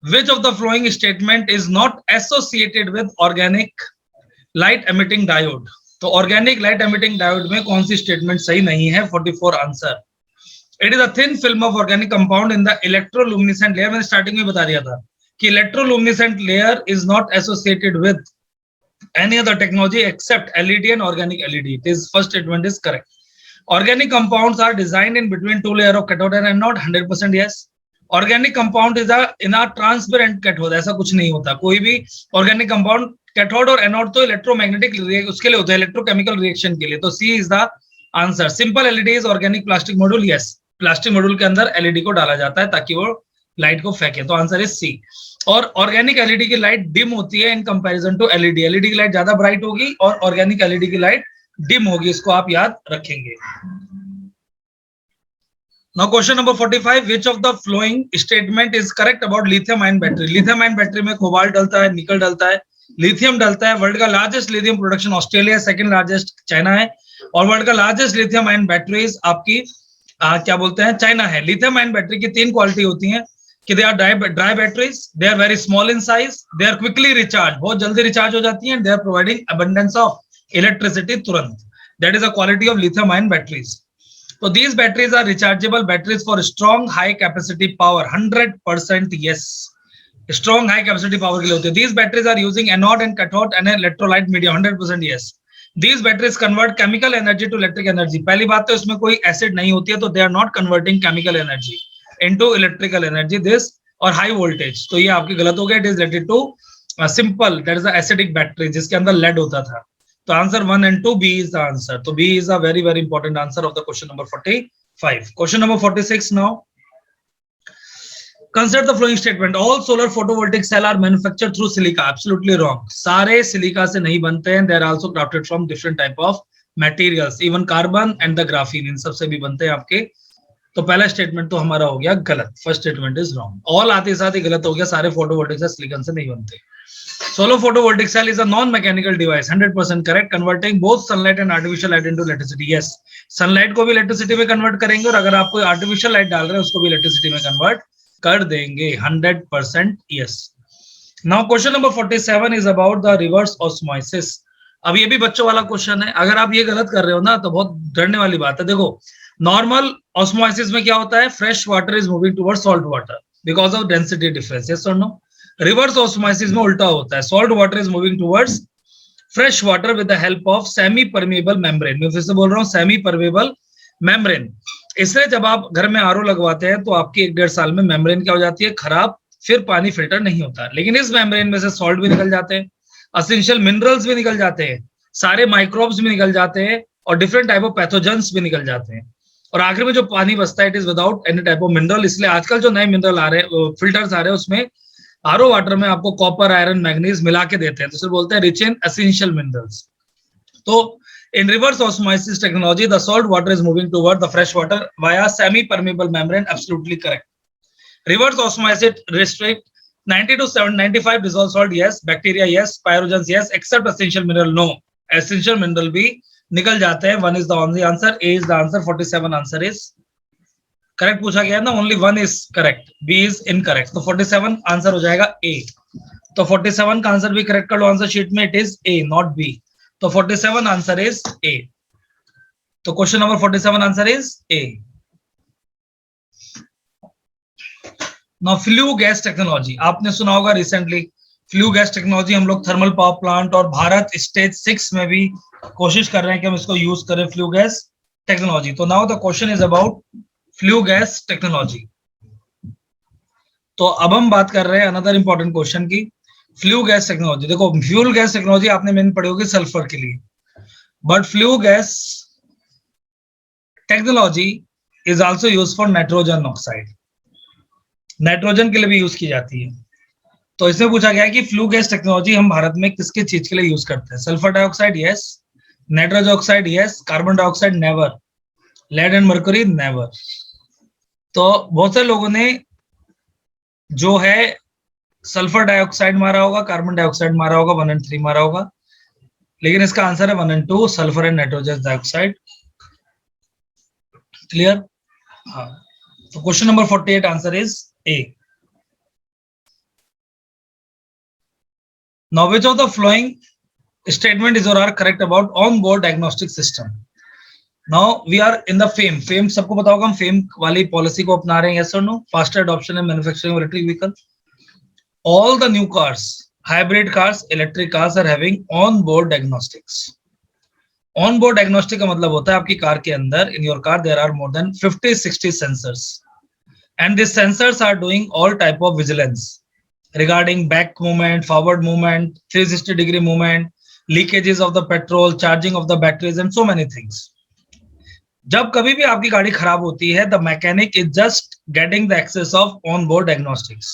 which of the flowing statement is not associated with organic light emitting diode? तो ऑर्गेनिक लाइट एमिटिंग डायोड में कौन सी स्टेटमेंट सही नहीं है? 44 answer. It is a thin film of organic compound in the electroluminescent layer. मैंने स्टार्टिंग में बता दिया था कि electroluminescent layer is not associated with any other technology except LED and organic LED. It is first statement is correct. Organic compounds are designed in between two layer of cathode and anode, 100% yes. Organic compound is in a transparent cathode, ऐसा कुछ नहीं होता। कोई भी organic compound cathode और anode तो electromagnetic उसके लिए होता है, electrochemical reaction के लिए, तो C is the answer. Simple LED is organic plastic module, yes. Plastic module के अंदर LED को डाला जाता है ताकि वो लाइट को फेंके, तो आंसर इज सी। और ऑर्गेनिक एलईडी की लाइट डिम होती है in comparison to LED. LED की लाइट ज्यादा ब्राइट होगी और ऑर्गेनिक एलईडी की लाइट डिम होगी, इसको आप याद रखेंगे। Now question number 45, which of the following statement is correct about lithium ion battery? Lithium ion battery में कोबाल्ट डलता है, निकल डलता है, लिथियम डलता है। वर्ल्ड का largest lithium production Australia, second largest China है, और वर्ल्ड का लार्जेस्ट लिथियम आयन बैटरीज आपकी क्या बोलते हैं, चाइना है। लिथियम आयन बैटरी की 3 क्वालिटी होती हैं कि they are dry batteries, they are very small in size, they are quickly recharge, बहुत जल्दी रिचार्ज हो जाती हैं, they are providing abundance of electricity तुरंत। That is a quality of lithium ion batteries. तो these batteries are rechargeable batteries for strong high capacity power, 100% yes. Strong high capacity power के लिए होते हैं। These batteries are using anode and cathode and electrolyte medium, 100% yes. These batteries convert chemical energy to electric energy. पहली बात तो इसमें कोई एसिड नहीं होती है, तो they are not converting chemical energy into electrical energy. This और high voltage, तो ये आपके गलत हो गया। It is related to simple, that is the acidic battery जिसके अंदर lead होता था। तो answer 1 and 2, B is the answer. तो B is a very very important answer of the question number 45. Question number 46 now. Consider the following statement. All solar photovoltaic cell are manufactured through silica. Absolutely wrong. सारे सिलिका से नहीं बनते हैं. They are also crafted from different type of materials. Even carbon and the graphene, इन सब से भी बनते हैं आपके। तो पहला स्टेटमेंट तो हमारा हो गया गलत। First statement is wrong. All आते साथ ही गलत हो गया। सारे फोटोवोल्टिक सेल सिलिकॉन से नहीं बनते। Solar photovoltaic cell is a non-mechanical device, 100% correct, converting both sunlight and artificial light into electricity. Yes, sunlight को भी electricity में convert करेंगे और अगर आप कोई artificial light डाल रहे हैं उसको भी electricity में convert कर देंगे, 100% yes. Now question number 47 is about the reverse osmosis. अब ये भी बच्चों वाला क्वेश्चन है। अगर आप ये गलत कर रहे हो ना तो बहुत डरने वाली बात है। देखो, नॉर्मल ऑस्मोसिस में क्या होता है, fresh water is moving towards salt water because of density difference, yes और नो? रिवर्स ऑस्मोसिस में उल्टा होता है, salt water is moving towards fresh water with the help of semi permeable membrane. मैं फिर से बोल रहा हूँ, सेमी परमेबल मेम्ब्रेन। इसलिए जब आप घर में आरओ लगवाते हैं तो आपकी 1-1.5 साल में मेम्ब्रेन क्या हो जाती है, खराब, फिर पानी फिल्टर नहीं होता। लेकिन इस मेम्ब्रेन में से सॉल्ट भी निकल जाते हैं, एसेंशियल मिनरल्स भी निकल जाते हैं, सारे माइक्रोब्स भी निकल जाते हैं और डिफरेंट टाइप ऑफ पैथोजेंस भी निकल जाते हैं। और आखिर में जो पानी बचता है it is without any type of mineral. इसलिए आजकल जो नए मिनरल आ रहे हैं, फिल्टर्स आ रहे हैं, उसमें आरओ वाटर में आपको कॉपर, आयरन, मैग्नीज मिला के देते हैं, तो इसे बोलते हैं रिच इन एसेंशियल मिनरल्स। तो in reverse osmosis technology the salt water is moving toward the fresh water via semi permeable membrane. Absolutely correct. Reverse osmosis restrict 90 to 95 dissolved salt, yes. Bacteria, yes. Pyrogens, yes. Except essential mineral, no. Essential mineral भी निकल जाते हैं। 1 is the only answer. A is the answer. 47 answer is correct पूछा गया ना, only 1 is correct. B is incorrect. तो 47 आंसर हो जाएगा A. तो 47 का आंसर भी करेक्ट कर लो आंसर शीट में, it is A not B. तो 47 आंसर इज A. तो question number 47 answer is A. Now flue gas technology आपने सुना होगा रिसेंटली। फ्लू गैस टेक्नोलॉजी हम लोग थर्मल पावर प्लांट और भारत स्टेज 6 में भी कोशिश कर रहे हैं कि हम इसको यूज करें, फ्लू गैस टेक्नोलॉजी। तो now the question is about flue gas technology. तो अब हम बात कर रहे हैं अनदर इंपॉर्टेंट क्वेश्चन की, फ्लू गैस टेक्नोलॉजी। देखो, फ्यूल गैस टेक्नोलॉजी आपने मैंने पढ़ी होगी सल्फर के लिए, but flue gas technology is also use for nitrogen oxide, nitrogen के लिए भी यूज की जाती है। तो इसमें पूछा गया है कि फ्लू गैस टेक्नोलॉजी हम भारत में किसके चीज के लिए यूज करते हैं? Sulphur dioxide yes, nitrogen oxide yes, carbon dioxide never, lead and mercury never. तो बहुत से लोगों ने जो है सल्फर डाइऑक्साइड मारा होगा, कार्बन डाइऑक्साइड मारा होगा, 1 और 3 मारा होगा, लेकिन इसका आंसर है 1 और 2, sulphur and nitrogen dioxide. Clear? हाँ, तो question number 48 answer is a. Now, which of the following statement is or are correct about on-board diagnostic system? Now we are in the FAME सबको पता होगा, हम FAME वाली पॉलिसी को अपना रहे हैं, yes or no? Faster adoption and manufacturing of electric vehicle. All the new cars, hybrid cars, electric cars are having on-board diagnostics. On-board diagnostic का मतलब होता है आपकी कार के अंदर, in your car there are more than 50-60 sensors, and these sensors are doing all type of vigilance regarding back movement, forward movement, 360-degree movement, leakages of the petrol, charging of the batteries, and so many things. जब कभी भी आपकी गाड़ी खराब होती है, the mechanic is just getting the access of onboard diagnostics,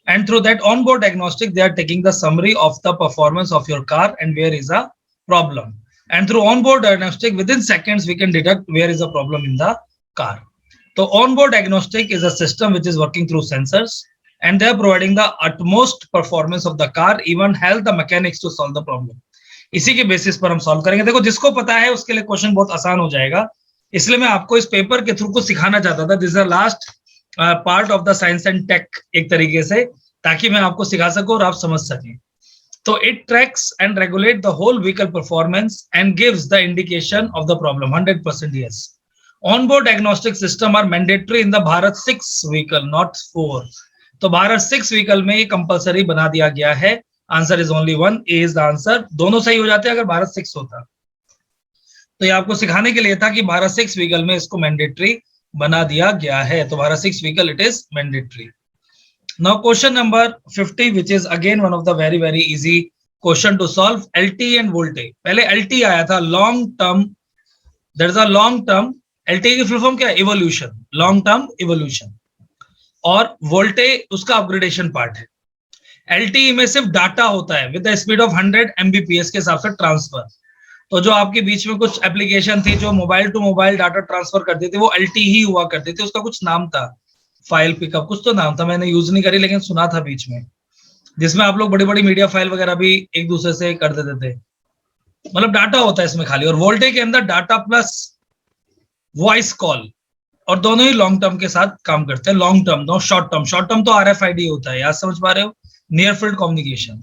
and through that onboard diagnostic, they are taking the summary of the performance of your car and where is a problem. And through onboard diagnostic, within seconds, we can detect where is a problem in the car. So onboard diagnostic is a system which is working through sensors, and they are providing the utmost performance of the car, even help the mechanics to solve the problem. इसी के बेसिस पर हम सॉल्व करेंगे। देखो, जिसको पता है उसके लिए क्वेश्चन बहुत आसान हो जाएगा, इसलिए मैं आपको इस पेपर के थ्रू को सिखाना चाहता था। This is the last part of the science and tech, एक तरीके से, ताकि मैं आपको सिखा सकूं और आप समझ सकें। तो it tracks and regulate the whole vehicle performance and gives the indication of the problem. 100% yes. Onboard diagnostic system are mandatory in the Bharat 6 vehicle, not 4। तो भारत 6 व्हीकल में ये कंपलसरी बना दिया गया है। Answer is only 1, A is the answer. दोनों सही हो जाते हैं अगर भारत 6 होता। तो ये आपको सिखाने के लिए था कि भारत 6 व्हीकल में इसको मैंडेटरी बना दिया गया है। तो Bharat 6 vehicle it is mandatory. Now question number 50 which is again one of the very very easy question to solve. LT and voltage, पहले एलटी आया था, long term, that is a long term. LT की फुल फॉर्म क्या है? Evolution, long term evolution. और वोल्टेज उसका अपग्रेडेशन पार्ट है। एलटीई में सिर्फ डाटा होता है with the speed of 100 Mbps के हिसाब से ट्रांसफर। तो जो आपके बीच में कुछ एप्लीकेशन थी जो mobile to mobile data transfer करती थी, वो एलटी ही हुआ करती थी। उसका कुछ नाम था, फाइल पिकअप कुछ तो नाम था, मैंने यूज नहीं करी लेकिन सुना था बीच में, जिसमें आप लोग बड़ी बड़ी मीडिया फाइल वगैरह भी एक दूसरे से कर देते थे। मतलब डाटा होता है इसमें खाली। और वोल्टेज के अंदर डाटा प्लस वॉइस कॉल, और दोनों ही लॉन्ग टर्म के साथ काम करते हैं। Long term, no short term. Short term तो आरएफआईडी होता है, याद समझ पा रहे हो? नियर फील्ड कम्युनिकेशन,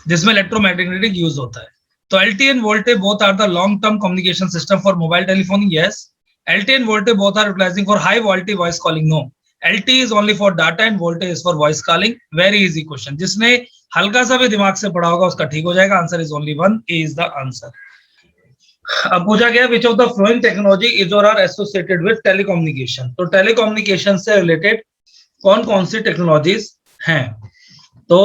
जिसमें इलेक्ट्रोमैग्नेटिक यूज होता है। तो LTE and VoLTE both are the long term communication system for mobile telephoning, yes. LTE and VoLTE both are utilizing for high quality voice calling, no. LTE is only for data and VoLTE is for voice calling. Very easy question, जिसने हल्का सा भी दिमाग से पढ़ा होगा उसका ठीक हो जाएगा। Answer is only 1, A is the answer. अब पूछा गया विच of the flowing technology is और आर एसोसिएटेड विद टेलीकम्युनिकेशन। तो टेलीकम्युनिकेशन से रिलेटेड कौन कौन सी टेक्नोलॉजीज हैं? तो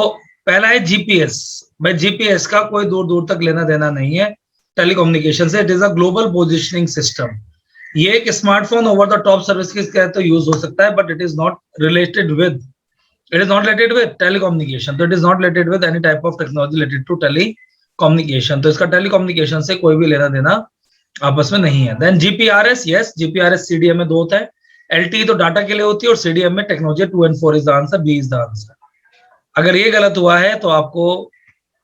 पहला है जीपीएस। भाई जीपीएस का कोई दूर दूर तक लेना देना नहीं है टेलीकम्युनिकेशन से। It is a global positioning system. ये एक smartphone over the top service के तहत तो यूज हो सकता है, but it is not related with telecommunication. तो it is not related with any type of technology related to telecommunication. तो इसका टेलीकम्युनिकेशन से कोई भी लेना देना आपस में नहीं है। Then GPRS, yes, GPRS CDM में 2 होता है। एलटी तो डाटा के लिए होती है और सीडीएम में technology 2 and 4 is the answer, B is the answer. अगर ये गलत हुआ है तो आपको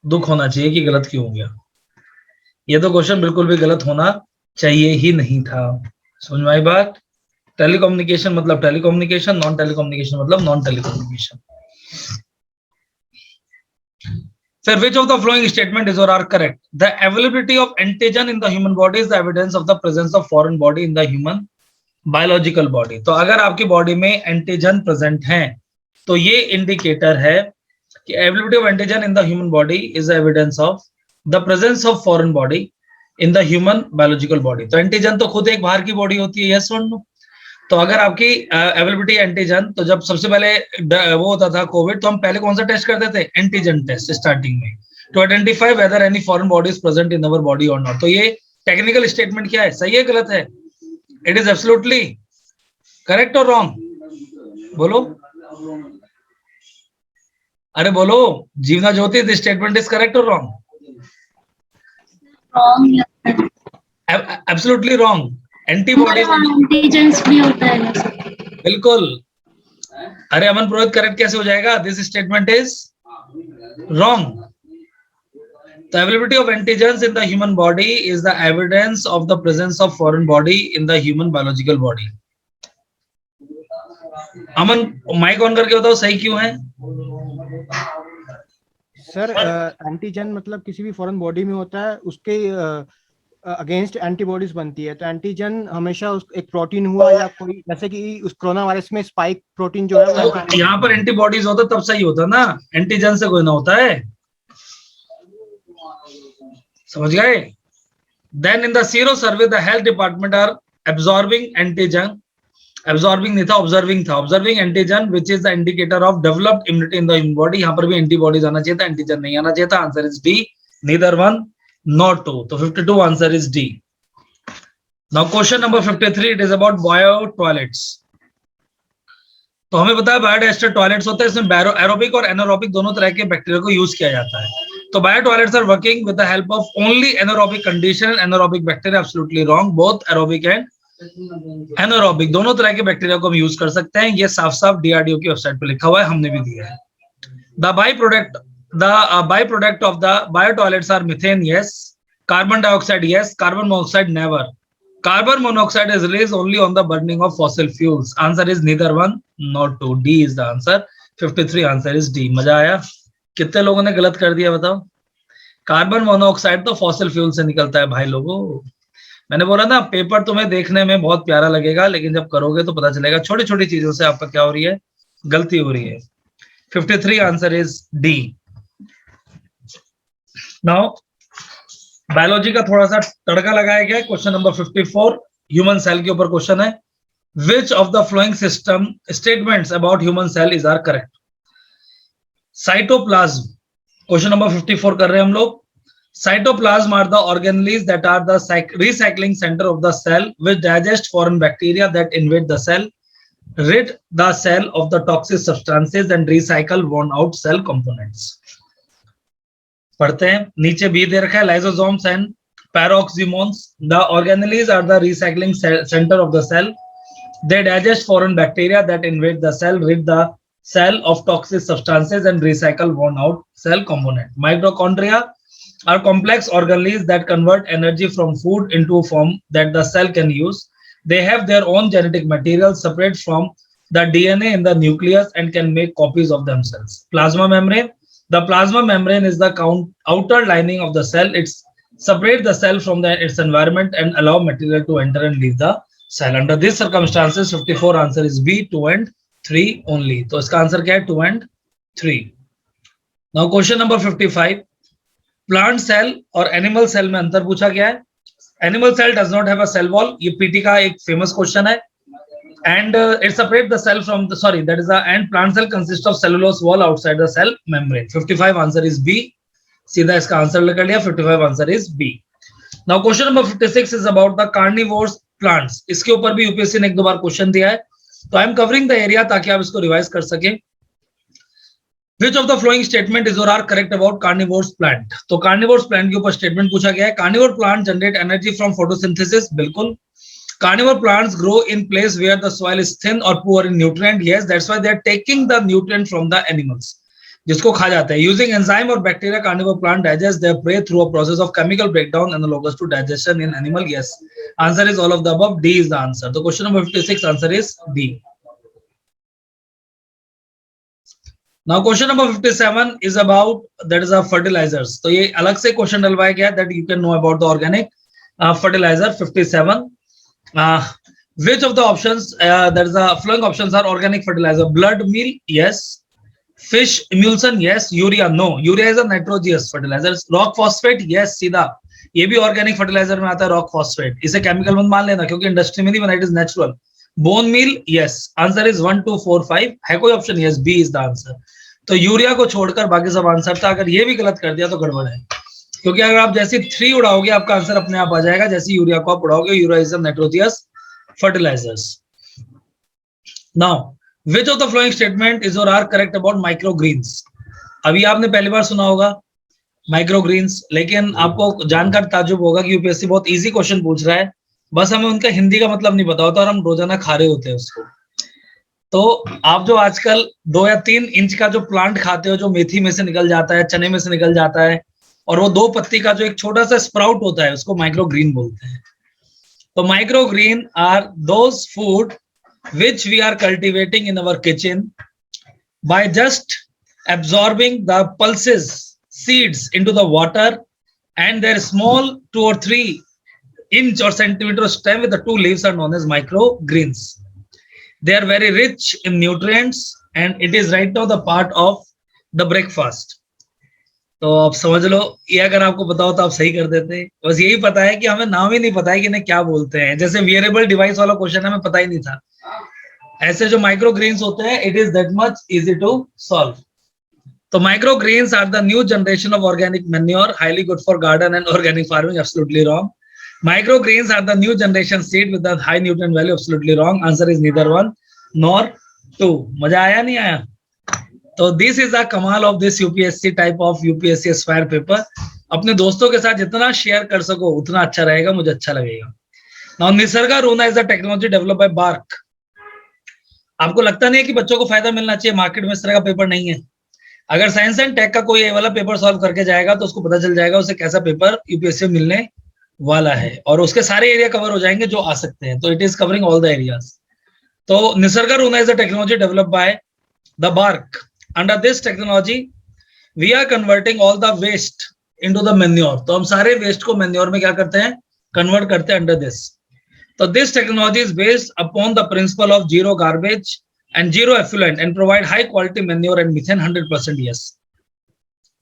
दुख होना चाहिए कि गलत क्यों हो गया। ये तो क्वेश्चन बिल्कुल भी गलत होना चाहिए ही नहीं था। समझ में आई बात? टेलीकम्युनिकेशन मतलब टेलीकम्युनिकेशन, नॉन टेलीकम्युनिकेशन मतलब non telecommunication. Sir, which of the following statement is or are correct? The availability of antigen in the human body is the evidence of the presence of foreign body in the human biological body. तो अगर आपकी बॉडी में एंटीजन प्रेजेंट हैं तो ये इंडिकेटर है कि availability of antigen in the human body is the evidence of the presence of foreign body in the human biological body. तो एंटीजन तो खुद एक बाहर की बॉडी होती है, yes or no? तो अगर आपकी अवेलेबिलिटी एंटीजन, तो जब सबसे पहले वो होता था कोविड, तो हम पहले कौन सा टेस्ट करते थे? एंटीजन टेस्ट स्टार्टिंग में, to identify whether any foreign body is present in our body और नॉट। तो ये टेक्निकल स्टेटमेंट क्या है? सही है गलत है? It is absolutely correct or wrong? बोलो, अरे बोलो, जीवना ज्योति, this statement is correct or wrong? Wrong. Absolutely wrong. Antibodies, antigens भी होता है ना सर? बिल्कुल. अरे अमन पुरोहित, करेक्ट कैसे हो जाएगा? This statement is wrong. The availability of antigens in the human body is the evidence of the presence of foreign body in the human biological body. Aman, mic on करके बताओ सही क्यों है? सर एंटीजन मतलब किसी भी फॉरेन बॉडी में होता है, उसके अगेंस्ट एंटीबॉडीज बनती है. तो एंटीजन हमेशा एक प्रोटीन हुआ या कोई, जैसे कि उस कोरोना वायरस में स्पाइक प्रोटीन जो है वो तो यहाँ पर एंटीबॉडीज होता तब सही होता ना, एंटीजन से कोई ना होता है. समझ गए? Then in the Sero survey, the health department are absorbing antigen. Absorbing नहीं था, observing था. Observing antigen, which is the indicator of developed immunity in the human body. यहाँ पर भी एंटीबॉडीज आना चाहिए था, एंटीजन नहीं आना चाहिए था. Answer is D, neither one nor two. तो 52 answer is D. Now question number 53, it is about bio toilets. तो हमें पता है बायोडाइजेस्टर टॉयलेट्स होते हैं, इसमें एरोबिक और एनारोबिक दोनों तरह के बैक्टीरिया को यूज किया जाता है. तो bio toilets are working with the help of only anaerobic condition, anaerobic bacteria. Absolutely wrong. Both aerobic and anaerobic दोनों तरह के बैक्टीरिया को हम यूज कर सकते हैं. ये साफ साफ डीआरडीओ की वेबसाइट पे लिखा हुआ है, हमने भी दिया है. The by product of the bio toilets are methane, yes. Carbon dioxide, yes. Carbon monoxide, never. Carbon monoxide is released only on the burning of fossil fuels. Answer is neither one nor two. D is the answer. 53 answer is D. मजा आया? कितने लोगों ने गलत कर दिया बताओ? कार्बन मोनोऑक्साइड तो फॉसिल फ्यूल से निकलता है भाई लोगों. मैंने बोला ना, पेपर तुम्हें देखने में बहुत प्यारा लगेगा, लेकिन जब करोगे तो पता चलेगा छोटी छोटी चीजों से आपका क्या हो रही है, गलती हो रही है. 53 answer is D. Now biology का थोड़ा सा तड़का लगाया गया है. क्वेश्चन नंबर 54 ह्यूमन सेल के ऊपर क्वेश्चन है. Which of the following system statements about human cell is are correct? Cytoplasm. Question number 54 कर रहे हैं हम लोग. Cytoplasm are the organelles that are the recycling centre of the cell which digest foreign bacteria that invade the cell, rid the cell of the toxic substances and recycle worn out cell components. पढ़ते हैं. नीचे भी दे रखा है lysosomes and peroxisomes. The organelles are the recycling centre of the cell. They digest foreign bacteria that invade the cell, rid the cell of toxic substances and recycle worn out cell component. Mitochondria are complex organelles that convert energy from food into form that the cell can use. They have their own genetic material separate from the DNA in the nucleus and can make copies of themselves. Plasma membrane. The plasma membrane is the outer lining of the cell. It separates the cell from its environment and allow material to enter and leave the cell. Under these circumstances, 54 answer is B, 2 and 3 only. तो इसका आंसर क्या है? 2 and 3. Now question number 55. Plant cell और animal cell में अंतर पूछा गया है. Animal cell does not have a cell wall. ये पीटी का एक famous question है. And it separates the cell from the, sorry, that is the, and plant cell consists of cellulose wall outside the cell membrane. 55 answer is B. सीधा इसका आंसर कर लिया. 55 answer is B. Now question number 56 is about the carnivorous plants. इसके ऊपर भी यूपीएससी ने एक दो बार क्वेश्चन दिया है, तो I am covering the area ताकि आप इसको रिवाइज कर सकें. Which of the following statement is or are correct about carnivorous plant? तो carnivorous plant के ऊपर स्टेटमेंट पूछा गया है. Carnivore plant generate energy from photosynthesis. बिल्कुल. Carnivore plants grow in place where the soil is thin or poor in nutrient. Yes, that's why they are taking the nutrient from the animals. जिसको खा जाता है. Using enzyme or bacteria, carnivore plant digest their prey through a process of chemical breakdown analogous to digestion in animal. Yes, answer is all of the above. D is the answer. So question number 56 answer is D. Now question number 57 is about, that is a fertilizers. तो ये अलग से क्वेश्चन डलवाया गया that you can know about the organic fertilizer. 57. Which of the options, that is the following options are organic fertilizer? Blood meal, yes. Fish emulsion, yes. Urea, no. Urea is a nitrogenous fertilizer. Rock phosphate, yes. सीधा ये भी organic fertilizer में आता है. rock phosphate इसे chemical मत मान लेना क्योंकि इंडस्ट्री में नहीं बना, it is natural. Bone meal, yes. Answer is 1, 2, 4, 5. है कोई option? Yes, B is the answer. तो यूरिया को छोड़कर बाकी सब आंसर था. अगर ये भी गलत कर दिया तो गड़बड़ है, क्योंकि अगर आप जैसे 3 उड़ाओगे आपका आंसर अपने आप आ जाएगा. जैसे यूरिया को आप उड़ाओगे, urea is a nitrogenous fertilizers. Now, which of the following statement is or are correct about microgreens? अभी आपने पहली बार सुना होगा माइक्रोग्रीन्स, लेकिन आपको जानकर ताज्जुब होगा कि यूपीएससी बहुत इजी क्वेश्चन पूछ रहा है, बस हमें उनका हिंदी का मतलब नहीं पता होता और हम रोजाना खा रहे होते हैं उसको। तो आप जो आजकल 2 या 3 इंच का जो प्लांट खाते हो, जो मेथी में से निकल जाता है, चने में से निकल जाता है, और वो 2 पत्ती का जो एक छोटा सा स्प्राउट होता है, उसको माइक्रोग्रीन बोलते हैं। तो microgreen are those food which we are cultivating in our kitchen by just absorbing the pulses, seeds into the water, and their small 2 or 3 inch or centimeter stem with the 2 leaves are known as microgreens. They are very rich in nutrients and it is right now the part of the breakfast. तो आप समझ लो, ये अगर आपको पता हो तो आप सही कर देते। बस यही पता है कि हमें नाम ही नहीं पता है कि इन्हें क्या बोलते हैं। जैसे वियरेबल डिवाइस वाला क्वेश्चन हमें पता ही नहीं था। ऐसे जो माइक्रोग्रीन्स होते हैं, it is that much easy to solve. तो microgreens are the new generation of organic manure, highly good for garden and organic farming, absolutely wrong. Microgreens are the new generation seed with the high nutrient value, absolutely wrong. Answer is neither 1 nor 2. मजा आया नहीं आया? तो this is the कमाल of this UPSC type of UPSC aspire paper. अपने दोस्तों के साथ जितना शेयर कर सको उतना अच्छा रहेगा, मुझे अच्छा लगेगा। Now Nisarga Runa is the technology developed by BARC. आपको लगता नहीं है कि बच्चों को फायदा मिलना चाहिए? मार्केट में इस तरह का पेपर नहीं है। अगर साइंस एंड टेक का कोई ये वाला पेपर सॉल्व करके जाएगा तो उसको पता चल जाएगा उसे कैसा पेपर यूपीएससी में मिलने वाला है, और उसके सारे एरिया कवर हो जाएंगे जो आ सकते हैं। तो it is covering all the areas. तो Nisargruna is a technology developed by the BARC. Under this technology we are converting all the waste into the manure. तो हम सारे वेस्ट को मैन्योर में क्या करते हैं? कन्वर्ट करते हैं अंडर दिस। तो this technology is based upon the principle of zero garbage and zero effluent and provide high quality manure and methane 100%। Yes,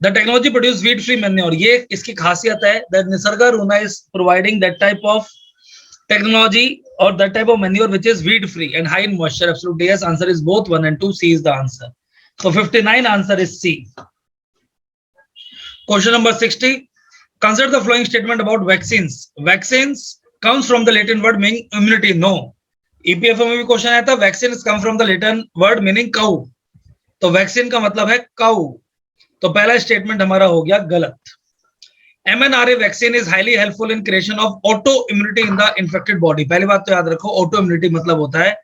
the technology produce weed free manure. ये इसकी खासियत है that Nisarga Runa is providing that type of technology or that type of manure which is weed free and high in moisture. Absolutely yes, answer is both 1 and 2. C is the answer. So 59 answer is C. Question number 60. Consider the following statement about vaccines. Vaccines comes from the Latin word meaning immunity. No. EPFM में भी क्वेश्चन आया था, vaccines come from the Latin word meaning cow. तो वैक्सीन का मतलब है cow. तो पहला स्टेटमेंट हमारा हो गया गलत। mRNA vaccine is highly helpful in creation of auto immunity in the infected body. पहली बात तो याद रखो, ऑटो इम्यूनिटी मतलब होता है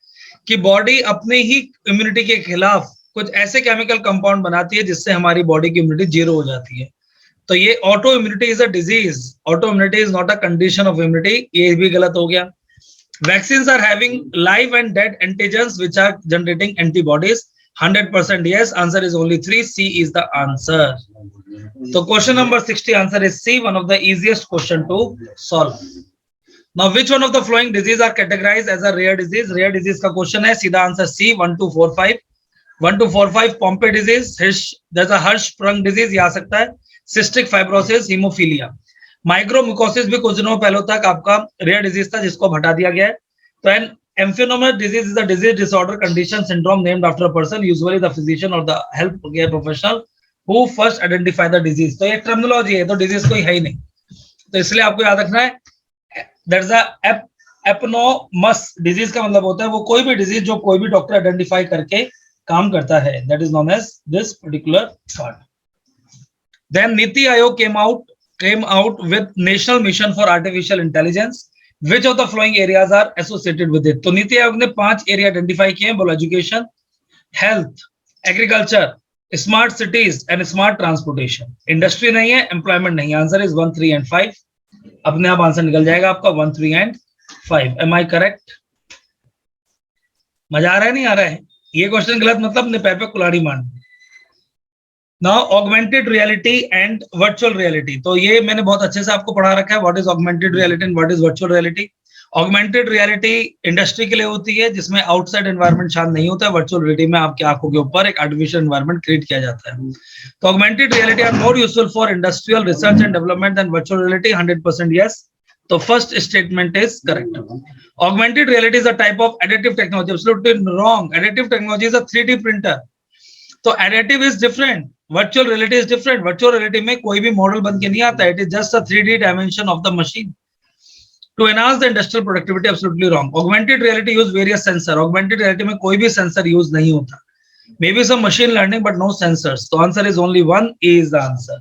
कि बॉडी अपने ही इम्यूनिटी के खिलाफ कुछ ऐसे केमिकल कंपाउंड बनाती है जिससे हमारी बॉडी की इम्यूनिटी जीरो हो जाती है। तो ये auto immunity is a disease, auto immunity is not a condition of immunity. ये भी गलत हो गया। Vaccines are having live and dead antigens which are generating antibodies. 100% yes, answer is only 3. C is the answer. So question number 60 answer is C, one of the easiest question to solve. Now which one of the following disease are categorized as a rare disease? Rare disease का question है, सीधा answer C 1 2 4 5। 1 2 4 5 Pompe disease, there's a Hirschsprung disease, ये आ सकता है, cystic fibrosis, hemophilia। माइक्रोम्यूकोसिस भी कुछ दिनों पहले तक आपका रेयर डिजीज था जिसको हटा दिया गया है। तो Emphysematous disease is a disease disorder condition syndrome named after a person, usually the physician or the healthcare professional who first identify the disease। तो ये टर्मिनोलॉजी है, तो डिजीज कोई है ही नहीं, तो इसलिए आपको याद रखना है there's a एपनोमस डिजीज का मतलब होता है वो कोई भी डिजीज जो कोई भी डॉक्टर आइडेंटिफाई करके काम करता है, that is known as this particular part। Then Niti Aayog came out with National Mission for Artificial Intelligence। Which of the following areas are associated with it? तो नीति आयोग ने 5 एरिया आइडेंटिफाई किए हैं, बोलो education, health, agriculture, smart cities and smart transportation. Industry नहीं है, एम्प्लॉयमेंट नहीं है। Answer is 1 3 and 5। अपने आप आंसर निकल जाएगा आपका 1 3 and 5। M I correct? मजा आ रहा है नहीं आ रहा है? ये क्वेश्चन गलत मतलब निपै पे कुल्हाड़ी मारना। Now augmented reality and virtual reality, तो ये मैंने बहुत अच्छे से आपको पढ़ा रखा है, what is augmented reality and what is virtual reality। augmented reality industry के लिए होती है जिसमें आउटसाइड एनवायरनमेंट शांत नहीं होता है। वर्चुअल रियलिटी में आपकी आंखों के ऊपर एक आर्टिफिशियल एनवायरनमेंट क्रिएट किया जाता है। तो augmented reality are more useful for industrial research and development than virtual reality। 100% yes। तो first statement is correct. augmented reality is a type of additive technology। absolutely wrong। additive technology is a 3D printer। तो additive is different, virtual reality is different। virtual reality में कोई भी मॉडल बन के नहीं आता, it is just a 3D dimension of the machine। To enhance the industrial productivity, absolutely wrong. Augmented reality use various sensor. Augmented reality में कोई भी sensor use नहीं होता. Maybe some machine learning, but no sensors. So answer is only one. A is the answer.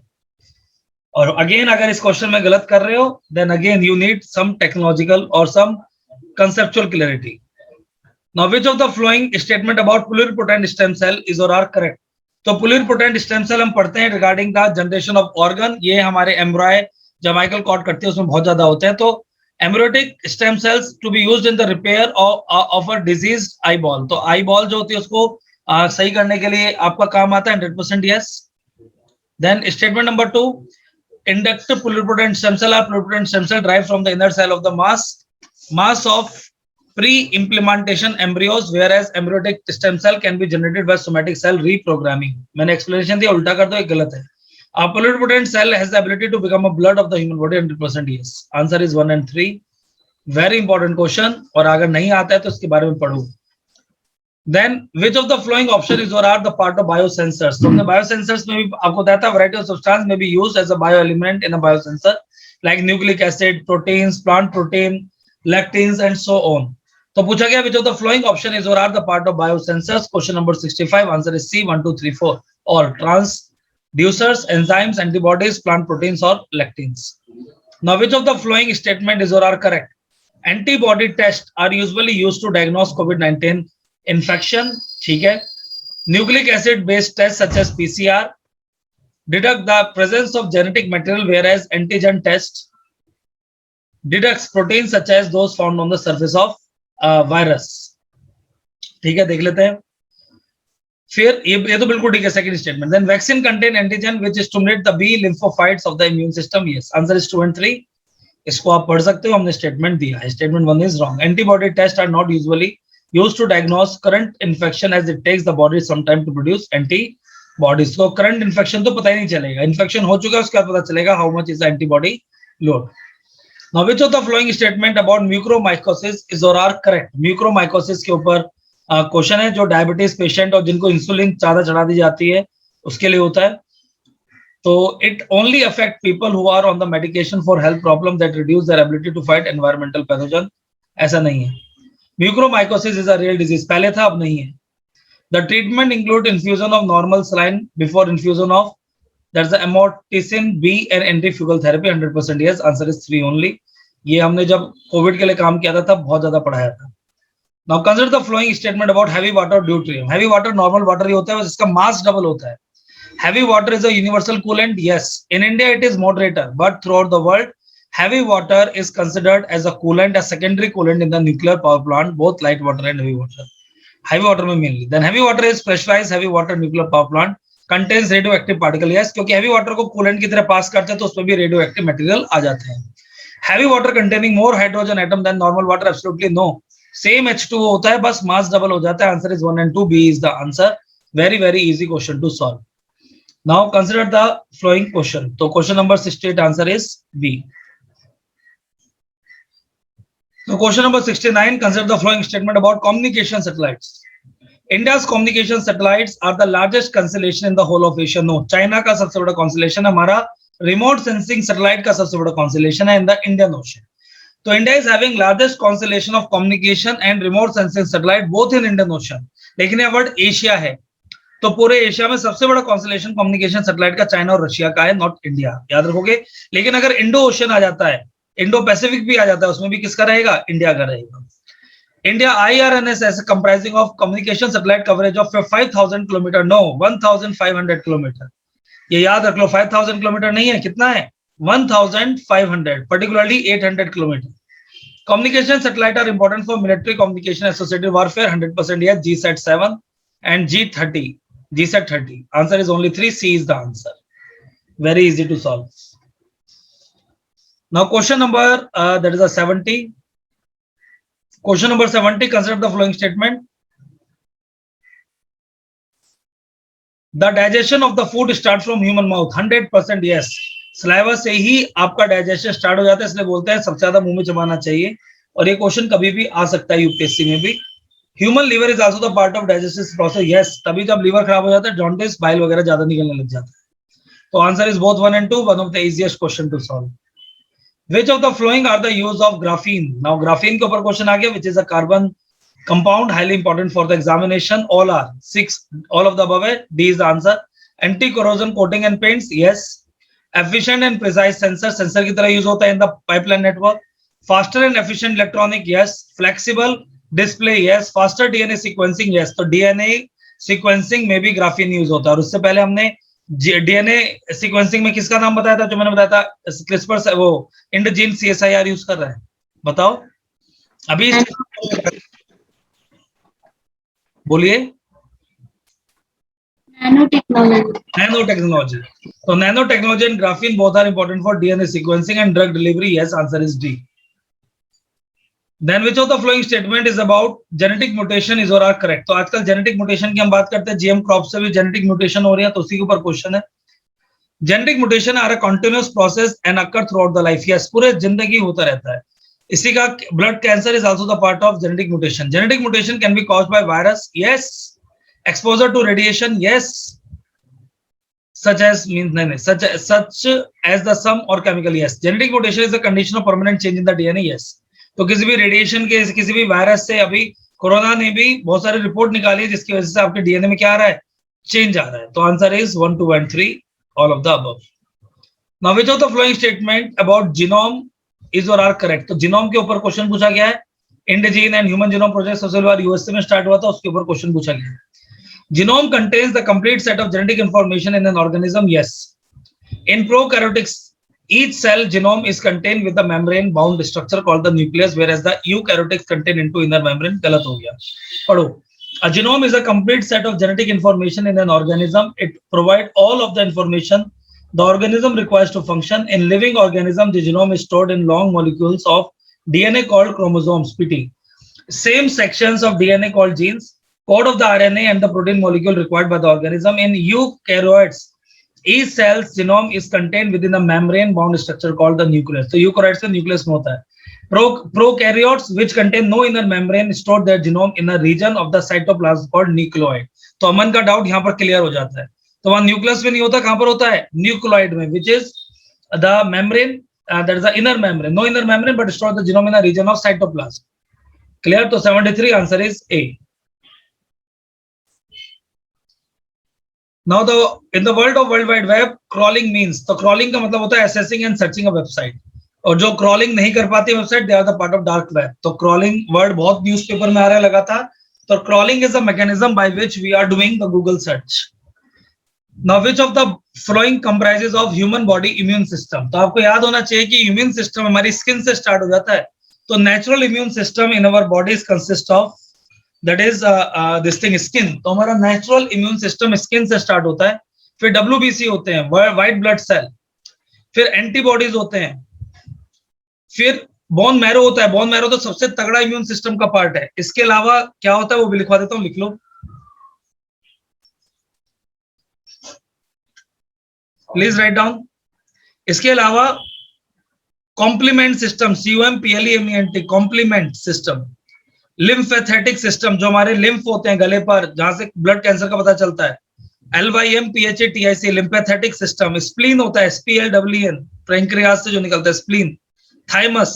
और again अगर इस क्वेश्चन में गलत कर रहे हो, then again you need some technological or some conceptual clarity. Now, which of the following statement about pluripotent stem cell is or are correct? तो pluripotent stem cell हम पढ़ते हैं regarding the generation of organ. ये हमारे एम्ब्रॉय जमाइकल कॉर्ड करते हैं उसमें बहुत ज्यादा होते हैं. तो embryotic stem cells to be used in the repair of a disease eye ball. तो आई बॉल जो होती है उसको सही करने के लिए आपका काम आता है. 100% yes. Then statement number 2, inductive pluripotent stem cell or pluripotent stem cell derived from the inner cell of the mass of pre-implantation embryos, whereas embryonic stem cell can be generated by somatic cell reprogramming. मैंने explanation दिया, उल्टा कर दो, ये गलत है. A pluripotent cell has the ability to become a blood of the human body. 100% yes. Answer is 1 and 3. Very important question. और अगर नहीं आता है तो इसके बारे में पढ़ो. Then which of the following option is or are the part of biosensors? So the biosensors में भी आपको बताया था variety of substance may be used as a bioelement in a biosensor like nucleic acid, proteins, plant protein, lectins and so on. तो पूछा गया which of the following option is or are the part of biosensors? Question number 65. Answer is C. 1, 2, 3, 4. All transducers, enzymes, antibodies, plant proteins or lectins. Now which of the following statement is or are correct? Antibody tests are usually used to diagnose COVID-19 infection. ठीक है. Nucleic acid based tests such as PCR detect the presence of genetic material, whereas antigen tests detects proteins such as those found on the surface of virus. ठीक है, देख लेते हैं. फिर ये तो बिल्कुल ठीक है. Second statement. Then vaccine contain antigen which stimulate the B lymphocytes of the immune system. Yes. Answer is 2 and 3. इसको आप पढ़ सकते हो, हमने स्टेटमेंट दिया है. Statement 1 is wrong. Antibody test are not usually used to diagnose current infection as it takes the body some time to produce antibodies. So current infection तो पता ही नहीं चलेगा. इन्फेक्शन हो चुका है उसके बाद पता चलेगा how much is the antibody load. Now which of the following statement about mucormycosis is or are correct? Mucormycosis के ऊपर क्वेश्चन है जो डायबिटीज पेशेंट और जिनको इंसुलिन ज्यादा चढ़ा दी जाती है उसके लिए होता है. तो it only affect people who are on the medication for health problems that reduce their ability to fight environmental pathogen. ऐसा नहीं है. Mucormycosis is a real disease. पहले था, अब नहीं है. The treatment include infusion of normal saline before infusion of that's the amortizing B and antifungal therapy. 100% yes. Answer is 3 only. ये हमने जब कोविड के लिए काम किया था तब बहुत ज्यादा पढ़ाया था. Now consider the following statement about heavy water deuterium. Heavy water normal water ही होता है, जिसका mass double होता है. Heavy water is a universal coolant. Yes. In India it is moderator, but throughout the world heavy water is considered as a coolant, a secondary coolant in the nuclear power plant, both light water and heavy water. Heavy water में mainly. Then heavy water is pressurized heavy water nuclear power plant contains radioactive particle. Yes, क्योंकि heavy water को coolant की तरह pass करते हैं तो उसमें भी radioactive material आ जाते हैं. Heavy water containing more hydrogen atom than normal water. Absolutely no. Same H2O होता है, बस mass double हो जाता है. Answer is 1 and 2. B is the answer. Very very easy question to solve. Now consider the following question. So question number 68 answer is B. So question number 69, consider the following statement about communication satellites. India's communication satellites are the largest constellation in the whole of Asia. No, China का सबसे बड़ा constellation है. हमारा remote sensing satellite का सबसे बड़ा constellation है in the Indian Ocean. So India is having largest constellation of communication and remote sensing satellite both in Indian Ocean. लेकिन ये वर्ड एशिया है, तो पूरे एशिया में सबसे बड़ा constellation communication satellite का चाइना और रशिया का है, नॉट इंडिया. याद रखोगे. लेकिन अगर इंडो ओशन आ जाता है, इंडो पैसिफिक भी आ जाता है, उसमें भी किसका रहेगा? इंडिया का रहेगा. India IRNSS comprising of communication satellite coverage of 5000 kilometre. No, 1500 kilometre. ये याद रख लो. 5000 किलोमीटर नहीं है, कितना है? 1500, particularly 800 kilometer. Communication satellite are important for military communication associated warfare. 100% yes. GSAT-7 and G30. GSAT-30. Answer is only 3. C is the answer. Very easy to solve. Now question number that is a 70. Question number 70. Consider the following statement. The digestion of the food starts from human mouth. 100% yes. Saliva से ही आपका digestion start हो जाता है, इसलिए बोलते हैं सबसे ज्यादा मुंह में चबाना चाहिए. और ये क्वेश्चन कभी भी आ सकता है यूपीएससी में भी. Human liver is also the part of digestive process. Yes. तभी जब liver खराब हो जाता है, jaundice, bile वगैरह ज्यादा निकलने लग जाता है. तो answer is both 1 and 2. One of the easiest question to solve. Which of the following are the use of graphene? Now graphene के ऊपर क्वेश्चन आ गया, which is a carbon compound, highly important for the examination. All are 6, all of the above है. D is the answer. Anti-corrosion coating and paints, yes. Efficient and precise sensor, sensor की तरह use होता है in the pipeline network. Faster and efficient electronic, yes. Flexible display, yes. Faster DNA sequencing, yes. तो DNA sequencing में भी graphene use होता है. और उससे पहले हमने डीएनए सीक्वेंसिंग में किसका नाम बताया था, जो मैंने बताया था क्रिस्पर से, वो इंडजीन CSIR यूज कर रहा है, बताओ अभी बोलिए। Nano technology. नैनो टेक्नोलॉजी, तो nano technology and graphene both are important for DNA sequencing and drug delivery, yes answer is D. Then which of the following statement is about genetic mutation is or are correct? तो आजकल जेनेटिक म्यूटेशन की हम बात करते हैं, जीएम क्रॉप से भी जेनेटिक म्यूटेशन हो रही है, तो उसी के ऊपर क्वेश्चन है। Genetic mutation are a continuous process and occur throughout the life, yes पूरे जिंदगी होता रहता है। इसी का blood cancer is also the part of genetic mutation. Genetic mutation can be caused by virus, yes. Exposure to radiation, yes. such as means नहीं, such as the sum or chemical, yes. Genetic mutation is a condition of permanent change in the DNA, yes. तो किसी भी रेडिएशन के, किसी भी वायरस से, अभी कोरोना ने भी बहुत सारी रिपोर्ट निकाली जिसकी वजह से आपके डीएनए में क्या आ रहा है, चेंज आ रहा है। तो answer is 1, 2 and 3, all of the above. Now which of the following statement about genome is और आर करेक्ट? तो जीनोम के ऊपर क्वेश्चन पूछा गया है। इंडजीन एंड ह्यूमन जीनोम प्रोजेक्ट सबसे पहले यूएसए में स्टार्ट हुआ था, उसके ऊपर क्वेश्चन पूछा गया है। Genome contains the complete set of genetic information in an organism, yes. In prokaryotics, each cell genome is contained with a membrane-bound structure called the nucleus, whereas the eukaryotics contain into inner membrane. गलत हो गया, पढ़ो। A genome is a complete set of genetic information in an organism. It provides all of the information the organism requires to function. In living organism, the genome is stored in long molecules of DNA called chromosomes, PT. Same sections of DNA called genes. Code of the RNA and the protein molecule required by the organism. In eukaryotes, each cell's genome is contained within a membrane-bound structure called the nucleus. So eukaryotes से nucleus में होता है। Prokaryotes, which contain no inner membrane, store their genome in a region of the cytoplasm called nucleoid. तो अमन का डाउट यहाँ पर क्लियर हो जाता है। तो वहाँ न्यूक्लियस में नहीं होता, कहाँ पर होता है? न्यूक्लियोइड में, which is the membrane, that is the inner membrane, no inner membrane, but store the genome in a region of cytoplasm. Clear? तो 73 answer is A. Now in the world of World Wide Web, crawling means, तो crawling का मतलब होता है accessing and searching a website, और जो crawling नहीं कर पाती website, they are the part of dark web. तो crawling word बहुत न्यूज़पेपर में आ रहा है लगातार। तो crawling is a mechanism by which we are doing the Google search. Now which of the following comprises of human body immune system? तो आपको याद होना चाहिए कि immune system हमारी स्किन से स्टार्ट हो जाता है। तो natural immune system in our bodies consist of, that is this thing, skin. तो हमारा नेचुरल इम्यून सिस्टम स्किन से स्टार्ट होता है, फिर WBC होते हैं, व्हाइट ब्लड सेल, फिर एंटीबॉडीज होते हैं, फिर बोन मैरो होता है। बोन मैरो तो सबसे तगड़ा इम्यून सिस्टम का पार्ट है। इसके अलावा क्या होता है वो भी लिखवा देता हूं, लिख लो, प्लीज राइट डाउन। इसके अलावा complement system, COMPLEMENT, complement system, lymphatic system, जो हमारे लिम्फ होते हैं गले पर, जहां से ब्लड कैंसर का पता चलता है, LYMPHATIC, लिम्फेथेटिक सिस्टम। स्प्लीन होता है, SPLEEN, पैंक्रियाज से जो निकलता है spleen. Thymus,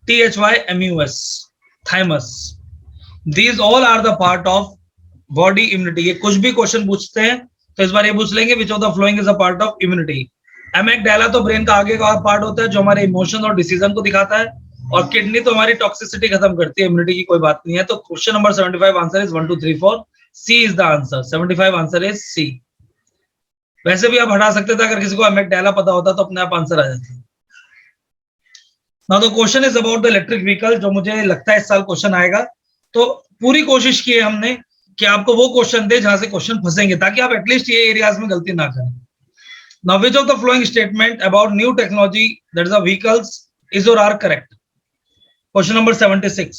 THYMUS, thymus. These all are the part of body immunity. ये कुछ भी क्वेश्चन पूछते हैं तो इस बार ये पूछ लेंगे, which of the following is a part of immunity. Amygdala तो ब्रेन का आगे का पार्ट होता है, जो हमारे इमोशन और डिसीजन को दिखाता है, और किडनी तो हमारी टॉक्सिसिटी खत्म करती है, इम्यूनिटी की कोई बात नहीं है। तो question number 75 answer is 1, 2, 3, 4, C is the answer. 75 answer is C. वैसे भी आप हटा सकते थे, अगर किसी को एमेग्डाला पता होता तो अपने आप आंसर आ जाता। Now the question is about the electric vehicle, जो मुझे लगता है इस साल क्वेश्चन आएगा। तो पूरी कोशिश की है हमने कि आपको वो क्वेश्चन दे जहां से क्वेश्चन फंसेंगे, ताकि आप एटलीस्ट ये एरियाज में गलती ना करें। Now which of the following statement about new technology, that is the vehicles, is और are correct? Question number 76.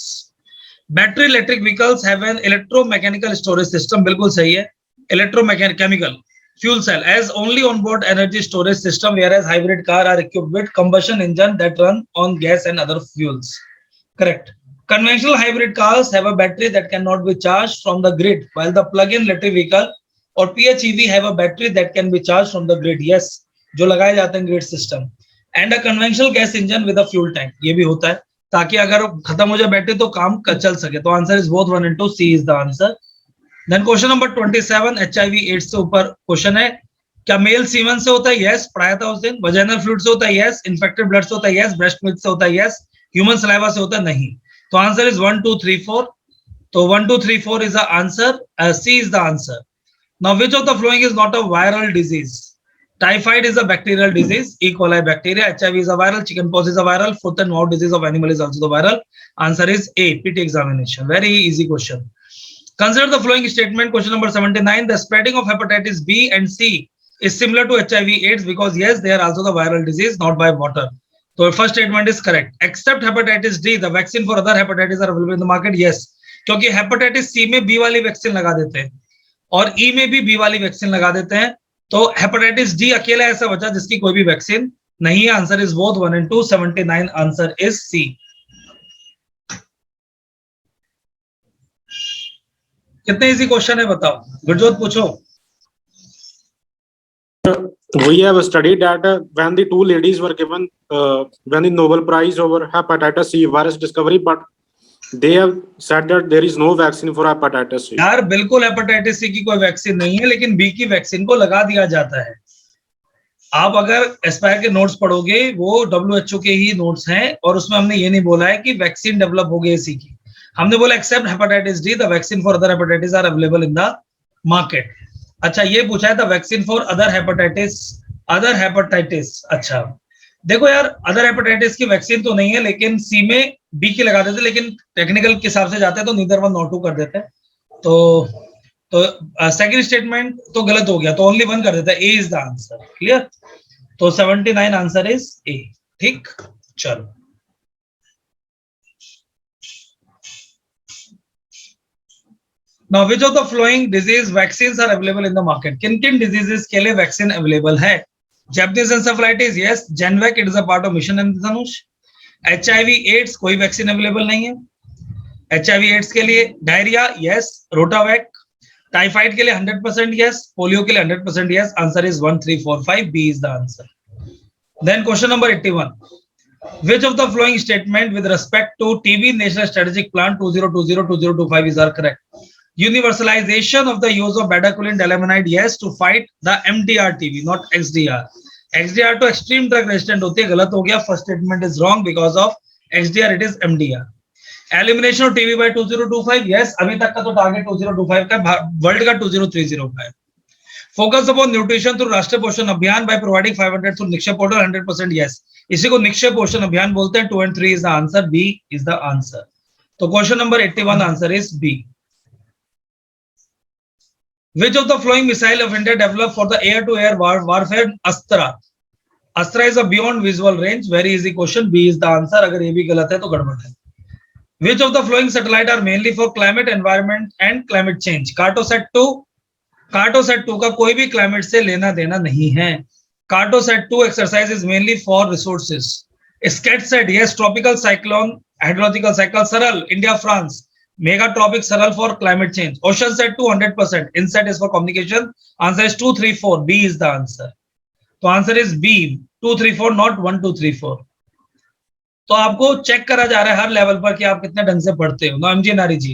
Battery electric vehicles have an electromechanical storage system. बिल्कुल सही है। Electrochemical fuel cell as only onboard energy storage system, whereas hybrid car are equipped with combustion engine that run on gas and other fuels. Correct. Conventional hybrid cars have a battery that cannot be charged from the grid, while the plug-in electric vehicle or PHEV have a battery that can be charged from the grid. Yes, जो लगाए जाते हैं grid system. And a conventional gas engine with a fuel tank, ये भी होता है ताकि अगर खत्म हो जाए बैटरी तो काम चल सके। तो answer is both 1 and 2, C is the answer. Then question number 27, HIV AIDS से ऊपर क्वेश्चन है, क्या मेल सीमन से होता है? यस, पढ़ाया था उस दिन। वजाइनल फ्लूइड से होता है? यस। इन्फेक्टेड ब्लड से होता है? यस। ब्रेस्ट मिल्क से होता है? यस। ह्यूमन सलाइवा से होता है? नहीं। तो आंसर इज 1 2 3 4। तो 1 2 3 4 is the answer. C is the answer. Now, which of the following is not a viral disease? Typhoid is a bacterial disease. E. coli bacteria. HIV is a viral. Chickenpox is a viral. Foot and mouth disease of animal is also the viral. Answer is A. PT examination. Very easy question. Consider the following statement. Question number 79. The spreading of hepatitis B and C is similar to HIV/AIDS because yes, they are also the viral disease, not by water. So first statement is correct. Except hepatitis D, the vaccine for other hepatitis are available in the market. Yes, क्योंकि हेपेटाइटिस सी में बी वाली वैक्सीन लगा देते हैं और ई में भी बी वाली वैक्सीन लगा देते हैं, तो हेपेटाइटिस डी अकेला ऐसा बचा जिसकी कोई भी वैक्सीन नहीं है। Answer is both 1 and 2। 79 answer is C. कितने इजी क्वेश्चन है बताओ, गुरजोत पूछो। We have studied that when the two ladies were given when the Nobel Prize over hepatitis C virus discovery, but they have said that there is no vaccine for hepatitis C. यार बिल्कुल हेपेटाइटिस सी की कोई वैक्सीन नहीं है, लेकिन बी की वैक्सीन को लगा दिया जाता है। आप अगर एस्पायर के नोट्स पढ़ोगे वो WHO के ही नोट्स हैं और उसमें हमने ये नहीं बोला है कि वैक्सीन डेवलप हो गई सी की, हमने बोला except hepatitis D the vaccine for other hepatitis are available in the market. अच्छा, ये पूछा है the vaccine for other hepatitis. अच्छा देखो यार, अदर हेपेटाइटिस की वैक्सीन तो नहीं है, लेकिन सी में बी की लगा देते, लेकिन टेक्निकल के हिसाब से जाते हैं तो नीदर 1 नॉट 2 कर देते हैं। तो सेकंड स्टेटमेंट तो गलत हो गया, तो ओनली 1 कर देता है। ए इज द आंसर। क्लियर? तो 79 आंसर इज ए। ठीक, चलो Now, which of the following disease vaccines are available in the market? किन diseases के लिए वैक्सीन अवेलेबल है? Japanese encephalitis, yes. Genvac, it is a part of Mission Indradhanush. HIV/AIDS कोई वैक्सीन अवेलेबल नहीं है। HIV/AIDS के लिए डायरिया, yes. रोटावैक। टाइफाइड के लिए 100% yes. पोलियो के लिए 100% yes. Answer is 1 3 4 5. B is the answer. Then question number 81. Which of the following statement with respect to TB National Strategic Plan 2020-2025 is correct? Universalization of the use of bedaquiline delamanide, yes, to fight the MDR TB, not XDR. XDR to extreme drug resistant होती है, गलत हो गया। First statement is wrong because of XDR, it is MDR. Elimination of TB by 2025, yes. अभी तक का तो टारगेट 2025 का, वर्ल्ड का 2030 का है। Focus upon nutrition through राष्ट्रीय पोषण अभियान by providing 500 through Nikshay portal, 100% yes. इसी को निक्षय पोषण अभियान बोलते हैं। 2 and 3 is the answer. B is the answer. तो question number 81 answer is B. Which of the following missile of India developed for the air-to-air warfare? Astra. Astra is a beyond visual range. Very easy question. B is the answer. अगर ये भी गलत है तो गड़बड़ है। Which of the following satellite are mainly for climate, environment and climate change? Cartosat 2. Cartosat 2 का कोई भी climate से लेना देना नहीं है। Cartosat 2 exercise is mainly for resources. SCATSAT, yes, tropical cyclone hydrological cycle. Saral, India, France. Megatropic Saral for climate change. OceanSat 2 100%. INSAT is for communication. Answer is 2 3 4. B is the answer. तो आंसर इज बी 2 3 4, नॉट 1 2 3 4। तो आपको चेक करा जा रहा है हर लेवल पर कि आप कितने ढंग से पढ़ते हो। No MGNREG.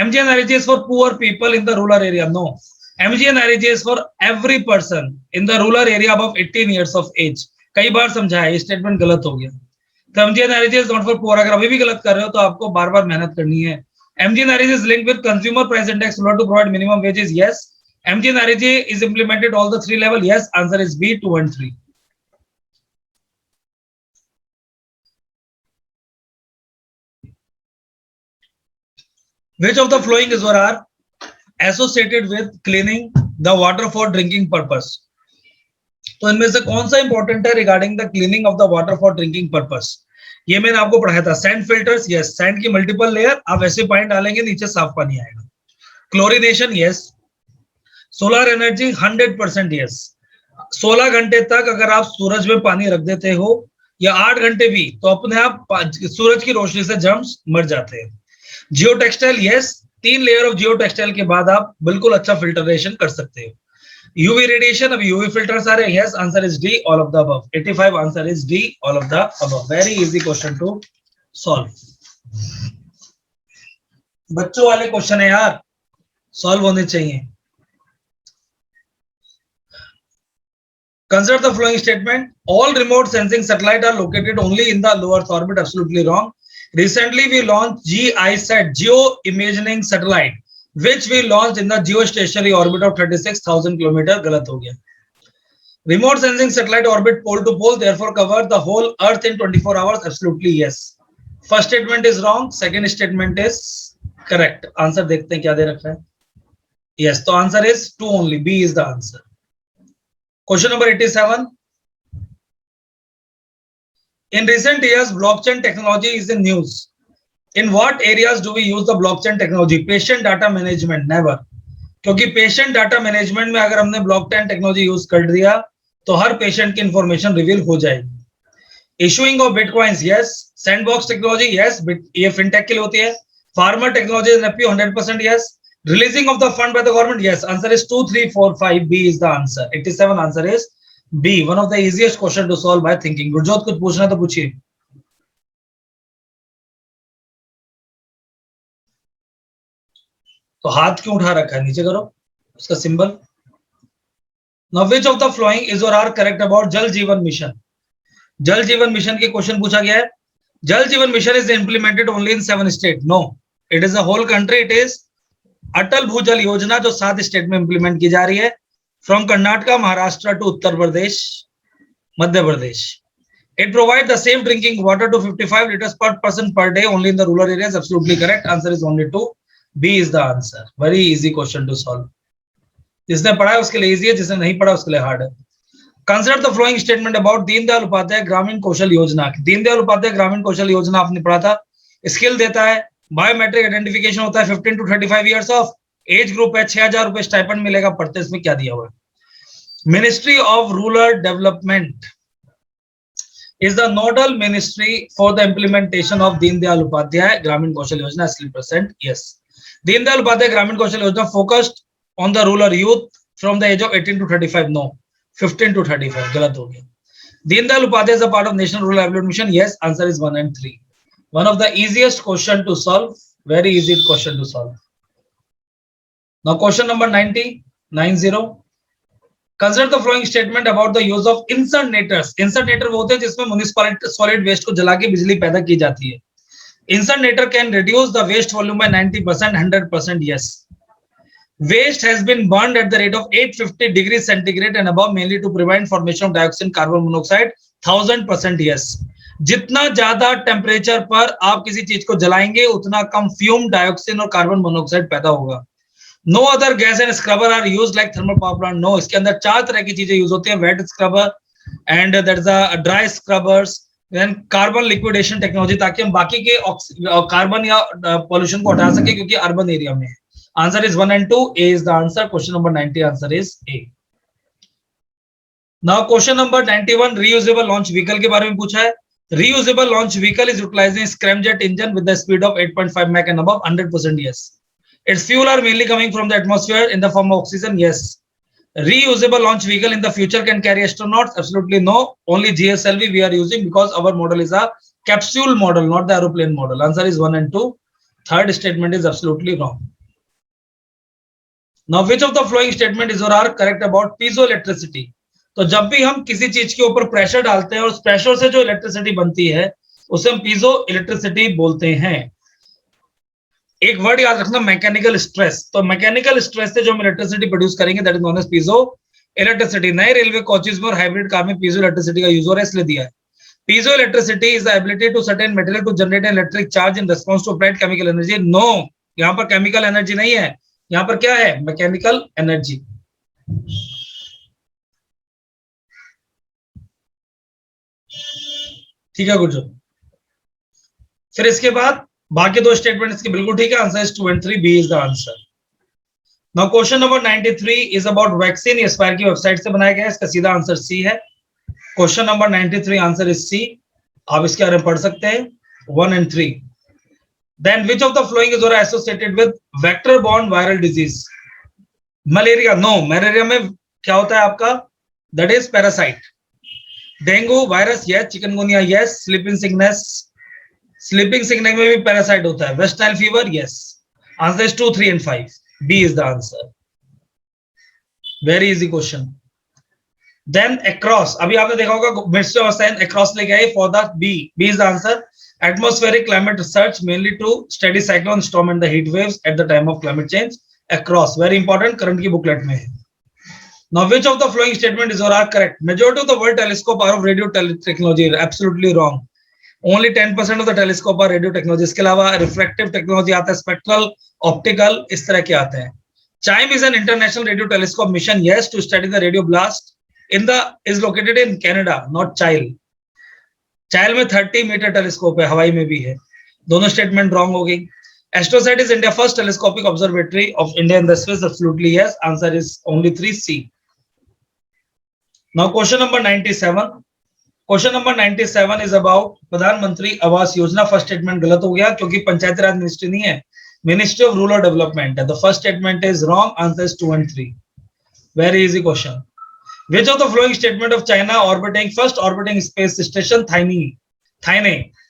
MGNREG is for poor people in the rural area. No. MGNREG is for every person in the rural area above 18 years of age. कई बार समझाया, ये स्टेटमेंट गलत हो गया। तो MGNREG is not for poor। अगर अभी भी गलत कर रहे हो तो आपको बार बार मेहनत करनी है। MGNREG is linked with consumer price index in order to provide minimum wages. Yes. MGNREG is implemented all the 3 level. Yes. Answer is B 2 and 3. Which of the following is or are associated with cleaning the water for drinking purpose? तो इनमें से कौन सा इंपॉर्टेंट है regarding the cleaning of the water for drinking purpose? ये मैंने आपको पढ़ाया था। Sand filters, yes. सैंड की मल्टीपल लेयर, आप ऐसे पानी डालेंगे नीचे साफ पानी आएगा। Chlorination, yes. Solar energy 100% yes. 16 घंटे तक अगर आप सूरज में पानी रख देते हो या 8 घंटे भी, तो अपने आप सूरज की रोशनी से जर्म्स मर जाते हैं। Geo textile, yes. 3 layer of geo textile के बाद आप बिल्कुल अच्छा फिल्टरेशन कर सकते हो। यूवी रेडिएशन, अब यूवी फिल्टर्स आ रहे हैं, yes answer is D all of the above. 85 answer is D all of the above. Very easy question to solve. बच्चों वाले क्वेश्चन है यार, सॉल्व होने चाहिए. Consider the following statement. All remote sensing satellites are located only in the low Earth orbit. Absolutely wrong. Recently, we launched GISAT, Geo Imaging Satellite, which we launched in the geostationary orbit of 36,000 km. गलत हो गया. Remote sensing satellite orbit pole to pole, therefore cover the whole Earth in 24 hours. Absolutely yes. First statement is wrong. Second statement is correct. Answer देखते हैं क्या दे रखा है. Yes, तो answer is 2 only. B is the answer. Question number 87. In recent years, blockchain technology is in news. In what areas do we use the blockchain technology? Patient data management, never. क्योंकि patient data management में अगर हमने blockchain technology यूज कर दिया तो हर patient की information reveal हो जाएगी. Issuing of bitcoins, yes. Sandbox technology, yes. ये fintech के लिए होती है. Farmer technology is NFP 100% yes. Releasing of the fund by the government, yes. Answer is 2, 3, 4, 5. B is the answer. 87 answer is B. One of the easiest question to solve by thinking. Gurjot कुछ पूछना तो पूछिए. तो हाथ क्यों उठा रखा है? नीचे करो उसका symbol. Now which of the following is or are correct about जल जीवन मिशन? जल जीवन मिशन के क्वेश्चन पूछा गया है. जल जीवन mission is implemented only in 7 states. No, it is a whole country. It is अटल भूजल योजना जो 7 स्टेट में इंप्लीमेंट की जा रही है. From Karnataka, Maharashtra to Uttar Pradesh, Madhya Pradesh. It provide the safe drinking water to 55 liters per person per day only in the rural areas. Absolutely correct. Answer is only 2. B is the answer. Very easy question to solve. जिसने पढ़ा है उसके लिए इजी है, जिसने नहीं पढ़ा उसके लिए हार्ड है. Consider the following statement about Deendayal Upadhyaya Grameen Kaushal योजना. दीनदयाल उपाध्याय ग्रामीण कौशल योजना आपने पढ़ा था. स्किल देता है, बायोमेट्रिक आइडेंटिफिकेशन होता है, 15 to 35 years of age group है, 6,000 रुपए स्टाइपेंड मिलेगा. पढ़ते इसमें क्या दिया हुआ है. Ministry of rural development is the nodal ministry for the implementation of Deendayal Upadhyaya Grameen Kaushal योजना. 80% yes. Deendayal Upadhyaya Grameen Kaushal Yojana focused on the rural youth from the age of 18 to 35. No, 15 to 35. गलत हो गया. Deendayal Upadhyaya is a part of national rural livelihood mission. Yes, answer is 1 and 3. One of the easiest question to solve. Very easy question to solve. Now question number 90. Consider the following statement about the use of incinerators. Incinerator वो होते हैं जिसमें म्युनिसिपल सॉलिड वेस्ट को जला के बिजली पैदा की जाती है. Incinerator can reduce the waste volume by 90%, 100% yes. Waste has been burned at the rate of 850 degrees centigrade and above mainly to prevent formation of dioxin, carbon monoxide. 1000% yes. जितना ज्यादा टेम्परेचर पर आप किसी चीज को जलाएंगे उतना कम फ्यूम, डाइऑक्सिन और कार्बन मोनोऑक्साइड पैदा होगा. No other gas and scrubber are used like thermal power plant. No, इसके अंदर 4 तरह की चीजें यूज होती है. Wet scrubber and that is a dry scrubbers, then carbon liquidation technology, ताकि हम बाकी के कार्बन या पॉल्यूशन को हटा सके क्योंकि अर्बन एरिया में है. Answer is 1 and 2. A is the answer. Question number 90 answer is A. Now question number 91. Reusable launch vehicle के बारे में पूछा है. Reusable launch vehicle is utilizing scramjet engine with the speed of 8.5 Mach and above. 100% yes. Its fuel are mainly coming from the atmosphere in the form of oxygen. Yes. Reusable launch vehicle in the future can carry astronauts. Absolutely no. Only GSLV we are using because our model is a capsule model, not the aeroplane model. Answer is 1 and 2. Third statement is absolutely wrong. Now which of the following statement is or are correct about piezoelectricity? तो जब भी हम किसी चीज के ऊपर प्रेशर डालते हैं और उस प्रेशर से जो इलेक्ट्रिसिटी बनती है उसे हम पीजो इलेक्ट्रिसिटी बोलते हैं. एक वर्ड याद रखना, मैकेनिकल स्ट्रेस. तो मैकेनिकल स्ट्रेस से जो हम इलेक्ट्रिसिटी प्रोड्यूस करेंगे that is known as piezo electricity. नए रेलवे कोचेस में और हाइब्रिड कार में पीजो इलेक्ट्रिसिटी का यूज हो रहा है, इसलिए दिया है. Piezo electricity is the ability to certain material to generate electric charge in response to applied chemical energy. No, यहाँ पर केमिकल एनर्जी नहीं है, यहाँ पर क्या है? Mechanical energy. ठीक है गुरजो. फिर इसके बाद बाकी 2 स्टेटमेंट इसके बिल्कुल ठीक है. Answer is 2 and 3. B is the answer. Now question number 93 is about vaccine. ये स्पायर की वेबसाइट से बनाया गया है. इसका सीधा आंसर सी है. Question number 93 answer is C. आप इसके बारे में पढ़ सकते हैं. 1 and 3. Then which of the following is associated with vector borne viral disease? Malaria. No, malaria में क्या होता है आपका? That is parasite. Dengue virus yes, chikungunya yes, sleeping sickness में भी पैरासाइट होता है. West Nile fever yes. Answer is 2, 3 and 5. B is the answer. Very easy question. Then across, अभी आपने देखा होगा मिनिस्ट्री ऑफ साइंस across लेके आई for the B. B is the answer. Atmospheric climate research mainly to study cyclone storm and the heat waves at the time of climate change. Across, very important, current की बुकलेट में है. Now, which of the following statement is or are correct? Majority of the world telescope are of radio technology. Absolutely wrong. Only 10% of the telescope are radio technology. इसके अलावा refractive technology आता है, spectral, optical, इस तरह के आते हैं. CHIME is an international radio telescope mission, yes, to study the radio blast. Is located in Canada, not CHILE. CHILE में 30-meter telescope है, हवाई में भी है. दोनों statement wrong हो गई. AstroSat is India's first telescopic observatory of India in the space. Absolutely yes. Answer is only 3C. Now question number 97. Question number 97 is about प्रधानमंत्री आवास योजना. फर्स्ट स्टेटमेंट गलत हो गया क्योंकि पंचायती राज मिनिस्ट्री नहीं है, मिनिस्ट्री ऑफ रूरल डेवलपमेंट है. The first statement is wrong. Answer is 2 and 3. Very easy question. Which of the following statement of China orbiting first orbiting space station Thaine?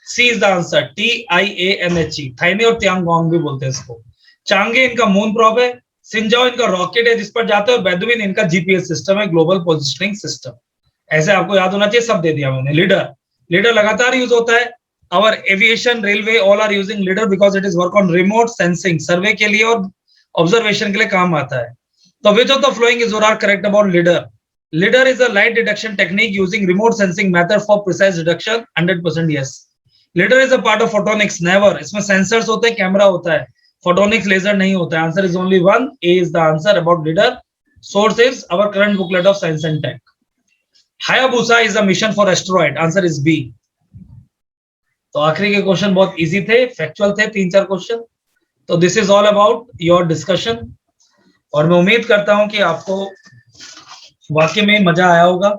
C is the answer. TIANHE. Thaine और Tiangong भी बोलते हैं इसको. चांगे इनका मून प्रॉब है, सिंजाओ इनका रॉकेट है जिस पर जाते हैं, और बेदुइन इनका जीपीएस सिस्टम है, ग्लोबल पोजिशनिंग सिस्टम. ऐसे आपको याद होना चाहिए, सब दे दिया मैंने. लीडर लगातार यूज होता है. Our aviation, railway, all are using LIDAR because it is work on remote sensing, सर्वे के लिए और ऑब्जर्वेशन के लिए काम आता है. तो which of the following is or are correct about LIDAR? LIDAR is a light detection technique using remote sensing method for precise detection. 100% yes. LIDAR is a part of photonics. Never. इसमें sensors होते हैं, कैमरा होता है. Photonics laser नहीं होता है. Answer is only one. A is the answer about LIDAR. Source is our current booklet of Science and Tech. Hayabusa is a mission for asteroid. Answer is B. तो आखिरी के क्वेश्चन बहुत इजी थे, फैक्चुअल थे, 3-4 क्वेश्चन. तो this is all about your discussion, और मैं उम्मीद करता हूं कि आपको वाकई में मजा आया होगा.